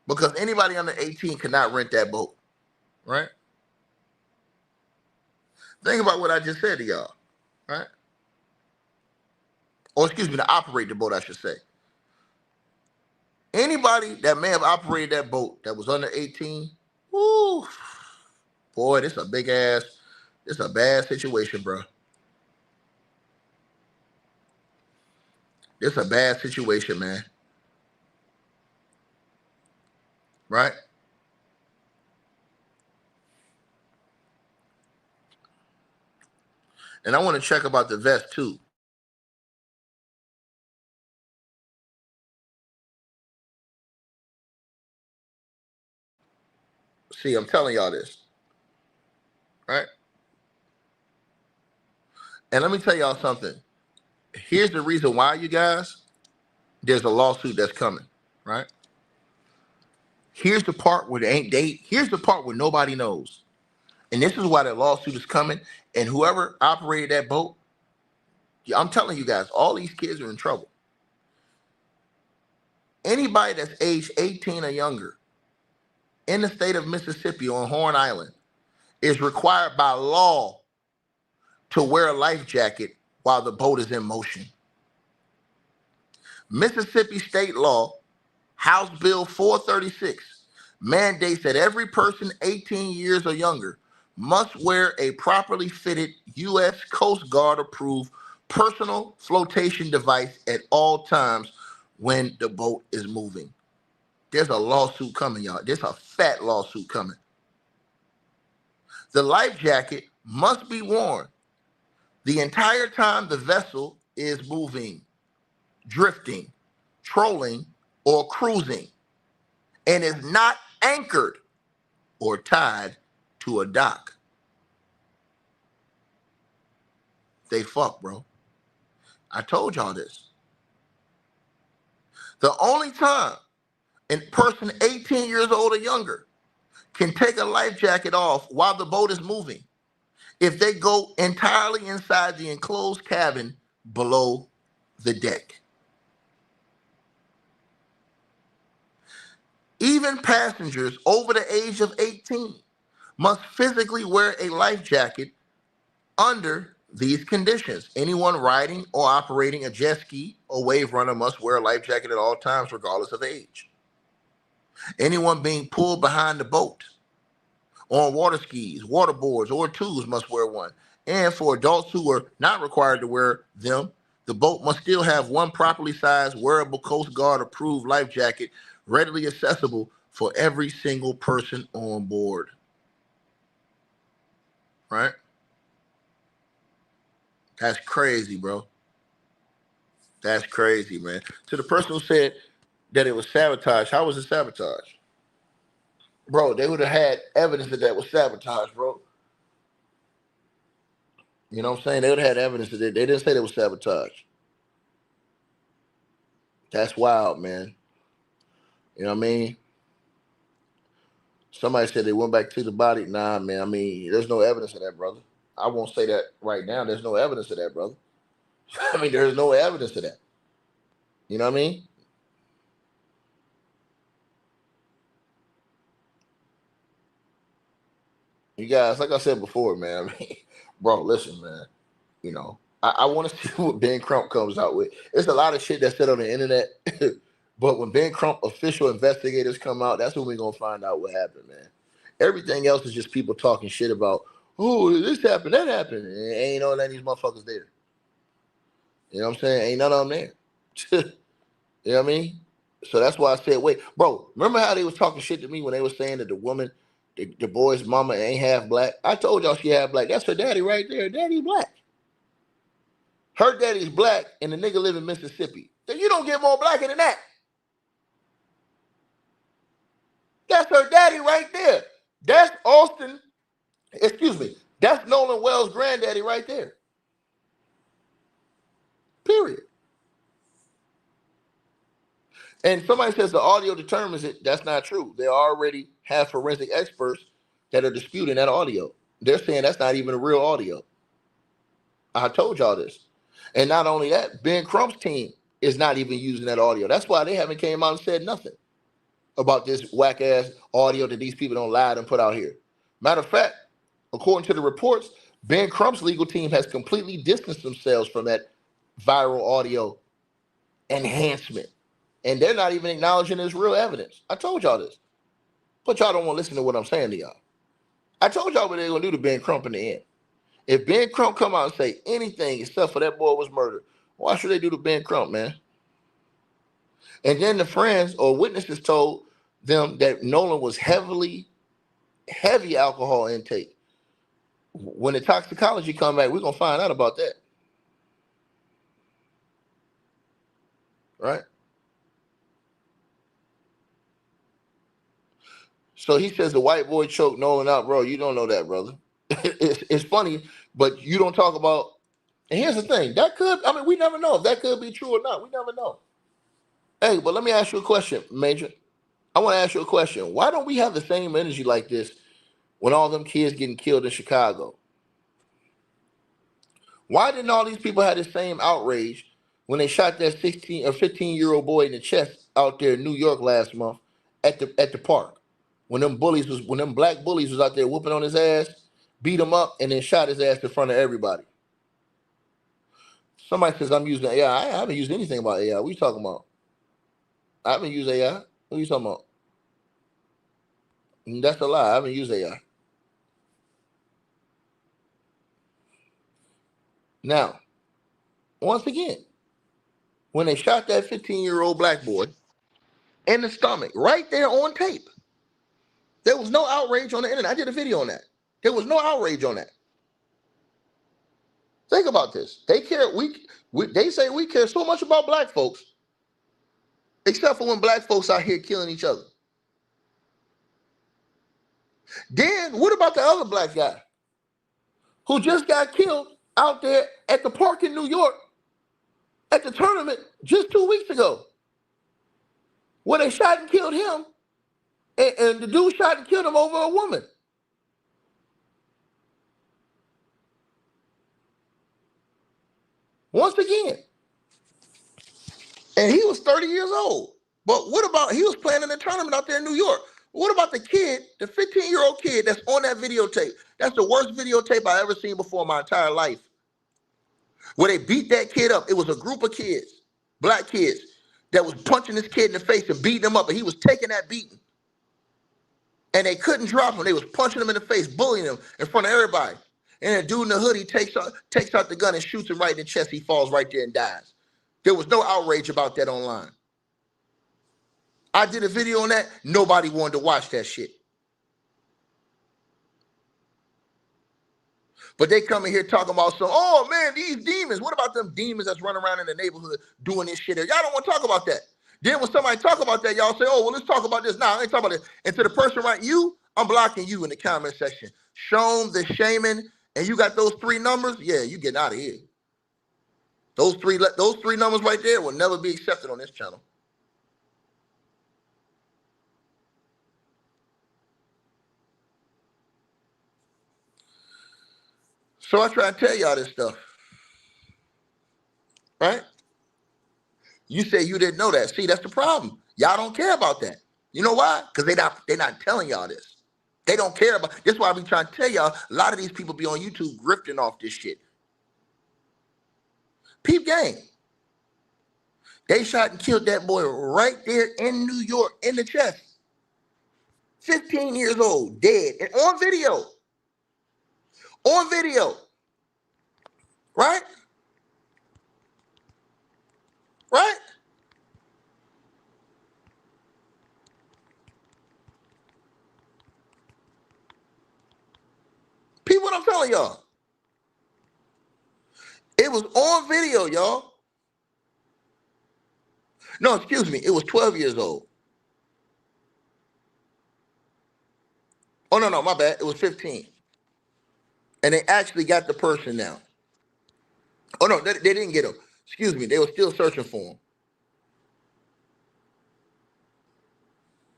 Because anybody under 18 cannot rent that boat. Right? Think about what I just said to y'all. Right? Or excuse me, to operate the boat, I should say. Anybody that may have operated that boat that was under 18, whoo, boy, this a bad situation, bro. This a bad situation, man. Right? And I want to check about the vest too. See, I'm telling y'all this. Right? And let me tell y'all something. Here's the reason why, you guys. There's a lawsuit that's coming. Right? Here's the part where here's the part where nobody knows. And this is why that lawsuit is coming. And whoever operated that boat, I'm telling you guys, all these kids are in trouble. Anybody that's age 18 or younger in the state of Mississippi on Horn Island is required by law to wear a life jacket while the boat is in motion. Mississippi state law, House Bill 436, mandates that every person 18 years or younger must wear a properly fitted U.S. Coast Guard approved personal flotation device at all times when the boat is moving. There's a lawsuit coming, y'all. There's a fat lawsuit coming. The life jacket must be worn the entire time the vessel is moving, drifting, trolling, or cruising, and is not anchored or tied to a dock. They fuck, bro. I told y'all this. The only time a person 18 years old or younger can take a life jacket off while the boat is moving if they go entirely inside the enclosed cabin below the deck. Even passengers over the age of 18 must physically wear a life jacket under these conditions. Anyone riding or operating a jet ski or wave runner must wear a life jacket at all times, regardless of age. Anyone being pulled behind the boat on water skis, water boards, or tubes must wear one. And for adults who are not required to wear them, the boat must still have one properly sized, wearable Coast Guard approved life jacket readily accessible for every single person on board. Right? That's crazy, bro. That's crazy, man. To the person who said, that it was sabotage. How was it sabotage? Bro, they would have had evidence that was sabotage, bro. You know what I'm saying? They would have had evidence that they didn't say it was sabotage. That's wild, man. You know what I mean? Somebody said they went back to the body. Nah, man. I mean, there's no evidence of that, brother. I won't say that right now. There's no evidence of that, brother. I mean, there's no evidence of that. You know what I mean? You guys, like I said before, man. I mean, bro, listen, man. You know, I want to see what Ben Crump comes out with. It's a lot of shit that's said on the internet, but when Ben Crump official investigators come out, that's when we're gonna find out what happened, man. Everything else is just people talking shit about, oh, this happened, that happened, and ain't no none of these motherfuckers there. You know what I'm saying? Ain't none of them there. You know what I mean? So that's why I said, wait, bro. Remember how they was talking shit to me when they was saying that the woman, the boy's mama ain't half black? I told y'all she half black. That's her daddy right there. Daddy black. Her daddy's black, and the nigga live in Mississippi. Then you don't get more blacker than that. That's her daddy right there. That's Austin. Excuse me. That's Nolan Wells' granddaddy right there. Period. And somebody says the audio determines it. That's not true. They already have forensic experts that are disputing that audio. They're saying that's not even a real audio. I told y'all this. And not only that, Ben Crump's team is not even using that audio. That's why they haven't came out and said nothing about this whack ass audio that these people don't lie and put out here. Matter of fact, according to the reports, Ben Crump's legal team has completely distanced themselves from that viral audio enhancement. And they're not even acknowledging this real evidence. I told y'all this. But y'all don't want to listen to what I'm saying to y'all. I told y'all what they're going to do to Ben Crump in the end. If Ben Crump come out and say anything except for that boy was murdered, why should they do to Ben Crump, man? And then the friends or witnesses told them that Nolan was heavy alcohol intake. When the toxicology come back, we're going to find out about that. Right? So he says the white boy choked Nolan out, bro. You don't know that, brother. It's funny, but you don't talk about. And here's the thing: we never know if that could be true or not. We never know. Hey, but let me ask you a question, Major. I want to ask you a question. Why don't we have the same energy like this when all them kids getting killed in Chicago? Why didn't all these people have the same outrage when they shot that 16 or 15-year-old boy in the chest out there in New York last month at the park? When them black bullies was out there whooping on his ass, beat him up, and then shot his ass in front of everybody. Somebody says I'm using AI. I haven't used anything about AI. What are you talking about? I haven't used AI. What are you talking about? That's a lie. I haven't used AI. Now, once again, when they shot that 15-year-old black boy in the stomach, right there on tape, there was no outrage on the internet. I did a video on that. There was no outrage on that. Think about this. They care. They say we care so much about black folks, except for when black folks out here killing each other. Then what about the other black guy who just got killed out there at the park in New York at the tournament just 2 weeks ago, where they shot and killed him, and the dude shot and killed him over a woman? Once again, and he was 30 years old. But what about, he was playing in a tournament out there in New York. What about the kid, the 15-year-old kid that's on that videotape? That's the worst videotape I ever seen before in my entire life. Where they beat that kid up. It was a group of kids, black kids, that was punching this kid in the face and beating him up, and he was taking that beating. And they couldn't drop him. They was punching him in the face, bullying him in front of everybody. And the dude in the hoodie takes out the gun and shoots him right in the chest. He falls right there and dies. There was no outrage about that online. I did a video on that. Nobody wanted to watch that shit. But they come in here talking about oh man, these demons. What about them demons that's running around in the neighborhood doing this shit? Y'all don't want to talk about that. Then when somebody talk about that, y'all say, oh, well, let's talk about this. Nah, I ain't talking about this. And to the person right, I'm blocking you in the comment section. Shome the Shaman, and you got those 3 numbers, yeah, you getting out of here. Those three numbers right there will never be accepted on this channel. So I try to tell y'all this stuff, right? You say you didn't know that. See, that's the problem. Y'all don't care about that. You know why? Because they're not telling y'all this. They don't care about this. Is why I be trying to tell y'all. A lot of these people be on YouTube grifting off this shit. Peep game. They shot and killed that boy right there in New York in the chest. 15 years old, dead, and on video. On video. Right? Right? Peep what I'm telling y'all. It was on video, y'all. No, excuse me. It was 12 years old. Oh, no, my bad. It was 15. And they actually got the person now. Oh, no, they didn't get him. Excuse me. They were still searching for him.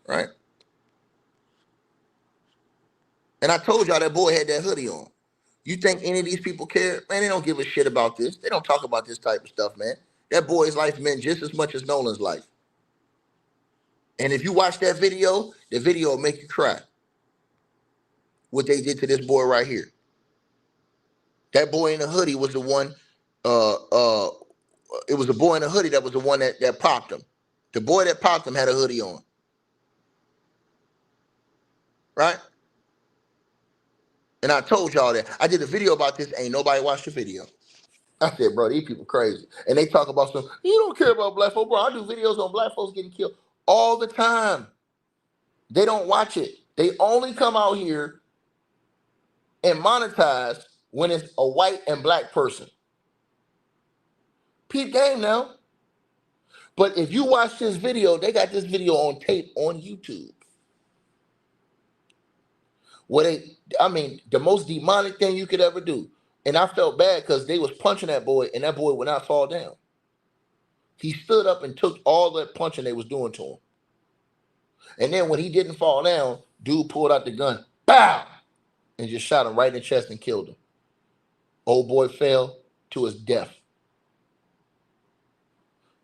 Right? And I told y'all that boy had that hoodie on. You think any of these people care? Man, they don't give a shit about this. They don't talk about this type of stuff, man. That boy's life meant just as much as Nolan's life. And if you watch that video, the video will make you cry. What they did to this boy right here. That boy in the hoodie was the one, it was a boy in a hoodie that was the one that popped him. The boy that popped him had a hoodie on. Right? And I told y'all that. I did a video about this. Ain't nobody watched the video. I said, bro, these people crazy. And they talk about some, you don't care about black folks. Bro, I do videos on black folks getting killed all the time. They don't watch it. They only come out here and monetize when it's a white and black person. Peep game now. But if you watch this video, they got this video on tape on YouTube. The most demonic thing you could ever do. And I felt bad because they was punching that boy, and that boy would not fall down. He stood up and took all that punching they was doing to him. And then when he didn't fall down, dude pulled out the gun, BOW! And just shot him right in the chest and killed him. Old boy fell to his death.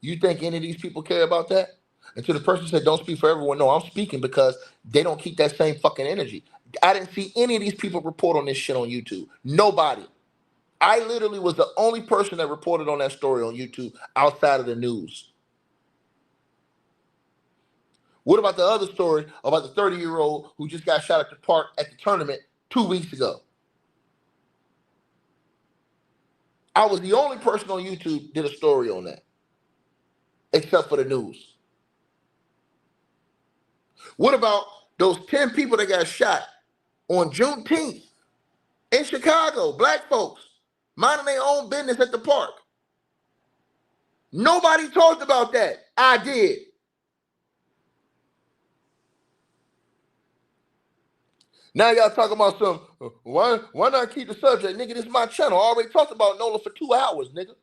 You think any of these people care about that? And to the person who said, don't speak for everyone, no, I'm speaking because they don't keep that same fucking energy. I didn't see any of these people report on this shit on YouTube. Nobody. I literally was the only person that reported on that story on YouTube outside of the news. What about the other story about the 30-year-old who just got shot at the park at the tournament 2 weeks ago? I was the only person on YouTube did a story on that, except for the news. What about those 10 people that got shot on Juneteenth in Chicago, black folks, minding their own business at the park? Nobody talked about that. I did. Now y'all talking about some, why not keep the subject? Nigga, this is my channel. I already talked about Nolan for 2 hours, nigga.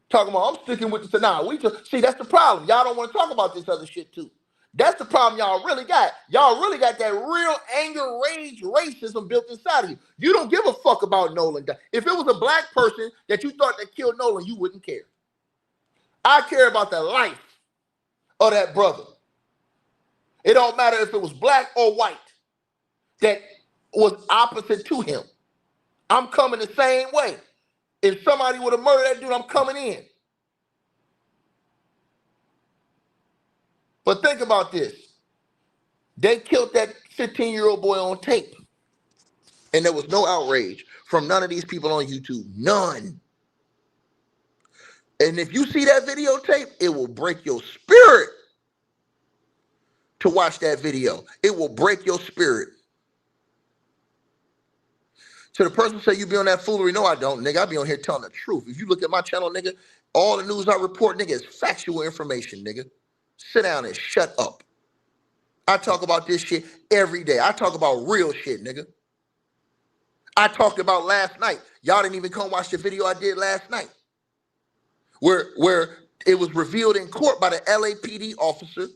Talking about, I'm sticking with the, see, that's the problem. Y'all don't want to talk about this other shit too. That's the problem y'all really got. Y'all really got that real anger, rage, racism built inside of you. You don't give a fuck about Nolan. If it was a black person that you thought that killed Nolan, you wouldn't care. I care about the life of that brother. It don't matter if it was black or white that was opposite to him. I'm coming the same way. If somebody would have murdered that dude, I'm coming in. But think about this. They killed that 15-year-old boy on tape. And there was no outrage from none of these people on YouTube. None. And if you see that videotape, it will break your spirit to watch that video. It will break your spirit. So the person say you be on that foolery, no, I don't, nigga. I be on here telling the truth. If you look at my channel, nigga, All the news I report, nigga, is factual information, nigga. Sit down and shut up. I talk about this shit every day. I talk about real shit, nigga. I talked about last night. Y'all didn't even come watch the video I did last night. Where it was revealed in court by the LAPD officer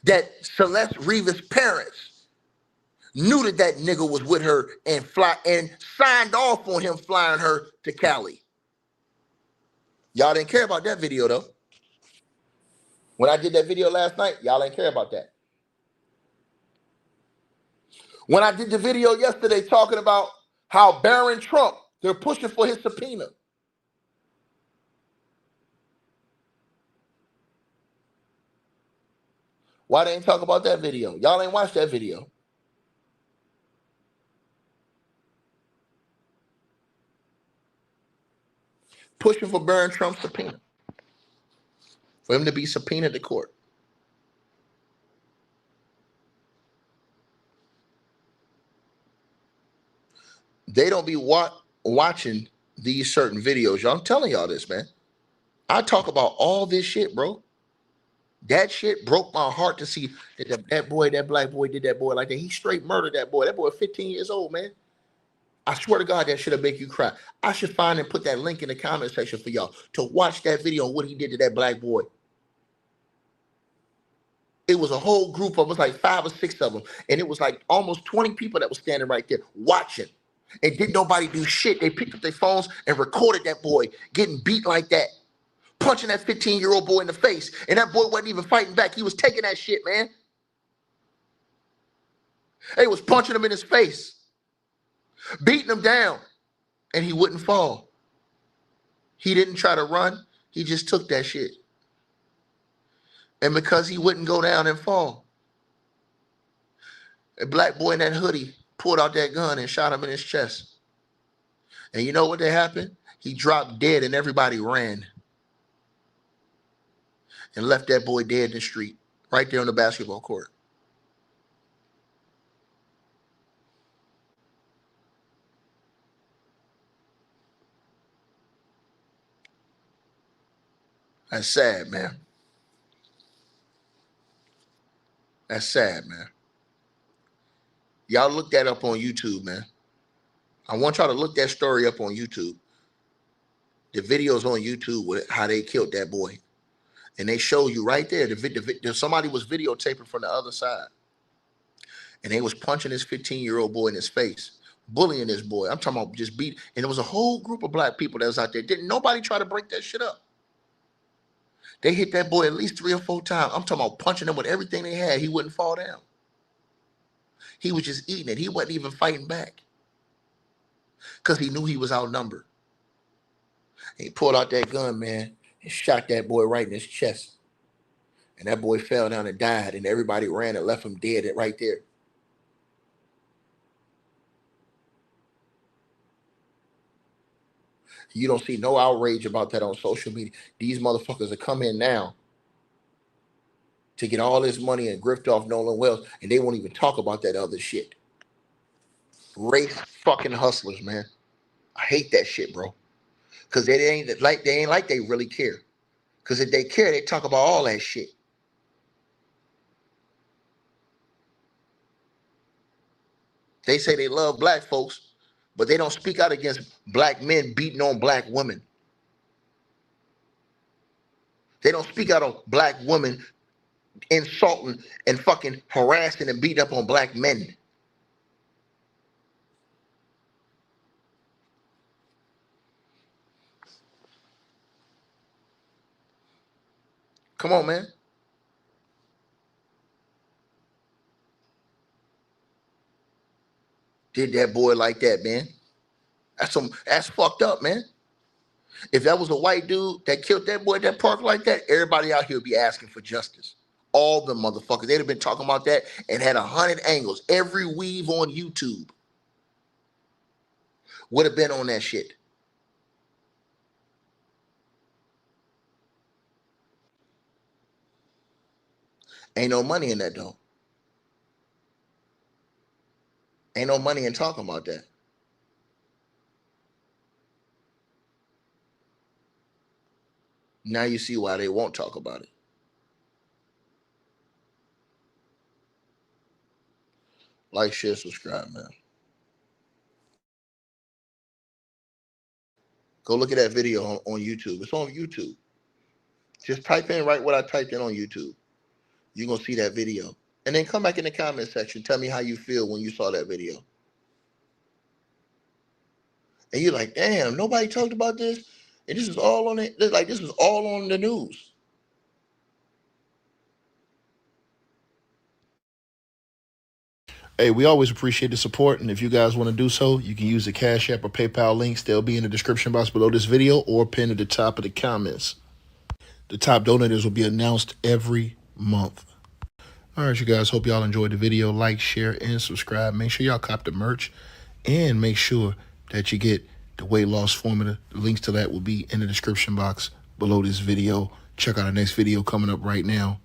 that Celeste Rivas' parents knew that nigga was with her and signed off on him flying her to Cali. Y'all didn't care about that video though. When I did that video last night, y'all didn't care about that. When I did the video yesterday talking about how Barron Trump, they're pushing for his subpoena. Why they ain't talk about that video? Y'all ain't watched that video. Pushing for Barron Trump's subpoena. For him to be subpoenaed to court. They don't be watching these certain videos. Y'all, I'm telling y'all this, man. I talk about all this shit, bro. That shit broke my heart to see that boy, that black boy did that boy like that. He straight murdered that boy. That boy 15 years old, man. I swear to God, that should have make you cry. I should find and put that link in the comment section for y'all to watch that video on what he did to that black boy. It was a whole group of us, like 5 or 6 of them. And it was like almost 20 people that was standing right there watching. And didn't nobody do shit. They picked up their phones and recorded that boy getting beat like that. Punching that 15-year-old boy in the face. And that boy wasn't even fighting back. He was taking that shit, man. They was punching him in his face. Beating him down. And he wouldn't fall. He didn't try to run. He just took that shit. And because he wouldn't go down and fall, a black boy in that hoodie pulled out that gun and shot him in his chest. And you know what happened? He dropped dead and everybody ran. And left that boy dead in the street, right there on the basketball court. That's sad, man. That's sad, man. Y'all look that up on YouTube, man. I want y'all to look that story up on YouTube. The video's on YouTube with how they killed that boy. And they show you right there, somebody was videotaping from the other side. And they was punching this 15-year-old boy in his face, bullying this boy. I'm talking about just beat. And there was a whole group of black people that was out there. Didn't nobody try to break that shit up. They hit that boy at least 3 or 4 times. I'm talking about punching him with everything they had. He wouldn't fall down. He was just eating it. He wasn't even fighting back. Because he knew he was outnumbered. And he pulled out that gun, man, and shot that boy right in his chest. And that boy fell down and died. And everybody ran and left him dead right there. You don't see no outrage about that on social media. These motherfuckers are coming now to get all this money and grift off Nolan Wells, and they won't even talk about that other shit. Race fucking hustlers, man. I hate that shit, bro. Cause they ain't like they really care. Cause if they care, they talk about all that shit. They say they love black folks, but they don't speak out against black men beating on black women. They don't speak out on black women insulting and fucking harassing and beating up on black men. Come on, man. Did that boy like that, man? That's fucked up, man. If that was a white dude that killed that boy at that park like that, everybody out here would be asking for justice. All the motherfuckers. They'd have been talking about that and had 100 angles. Every weave on YouTube would have been on that shit. Ain't no money in that though. Ain't no money in talking about that. Now you see why they won't talk about it. Like, share, subscribe, man. Go look at that video on YouTube. It's on YouTube. Just type in right what I typed in on YouTube. You're going to see that video. And then come back in the comment section. Tell me how you feel when you saw that video. And you're like, damn, nobody talked about this. And this is all on it. Like, this is all on the news. Hey, we always appreciate the support. And if you guys want to do so, you can use the Cash App or PayPal links. They'll be in the description box below this video or pinned at the top of the comments. The top donators will be announced every month. All right, you guys. Hope y'all enjoyed the video. Like, share, and subscribe. Make sure y'all cop the merch. And make sure that you get the weight loss formula. The links to that will be in the description box below this video. Check out our next video coming up right now.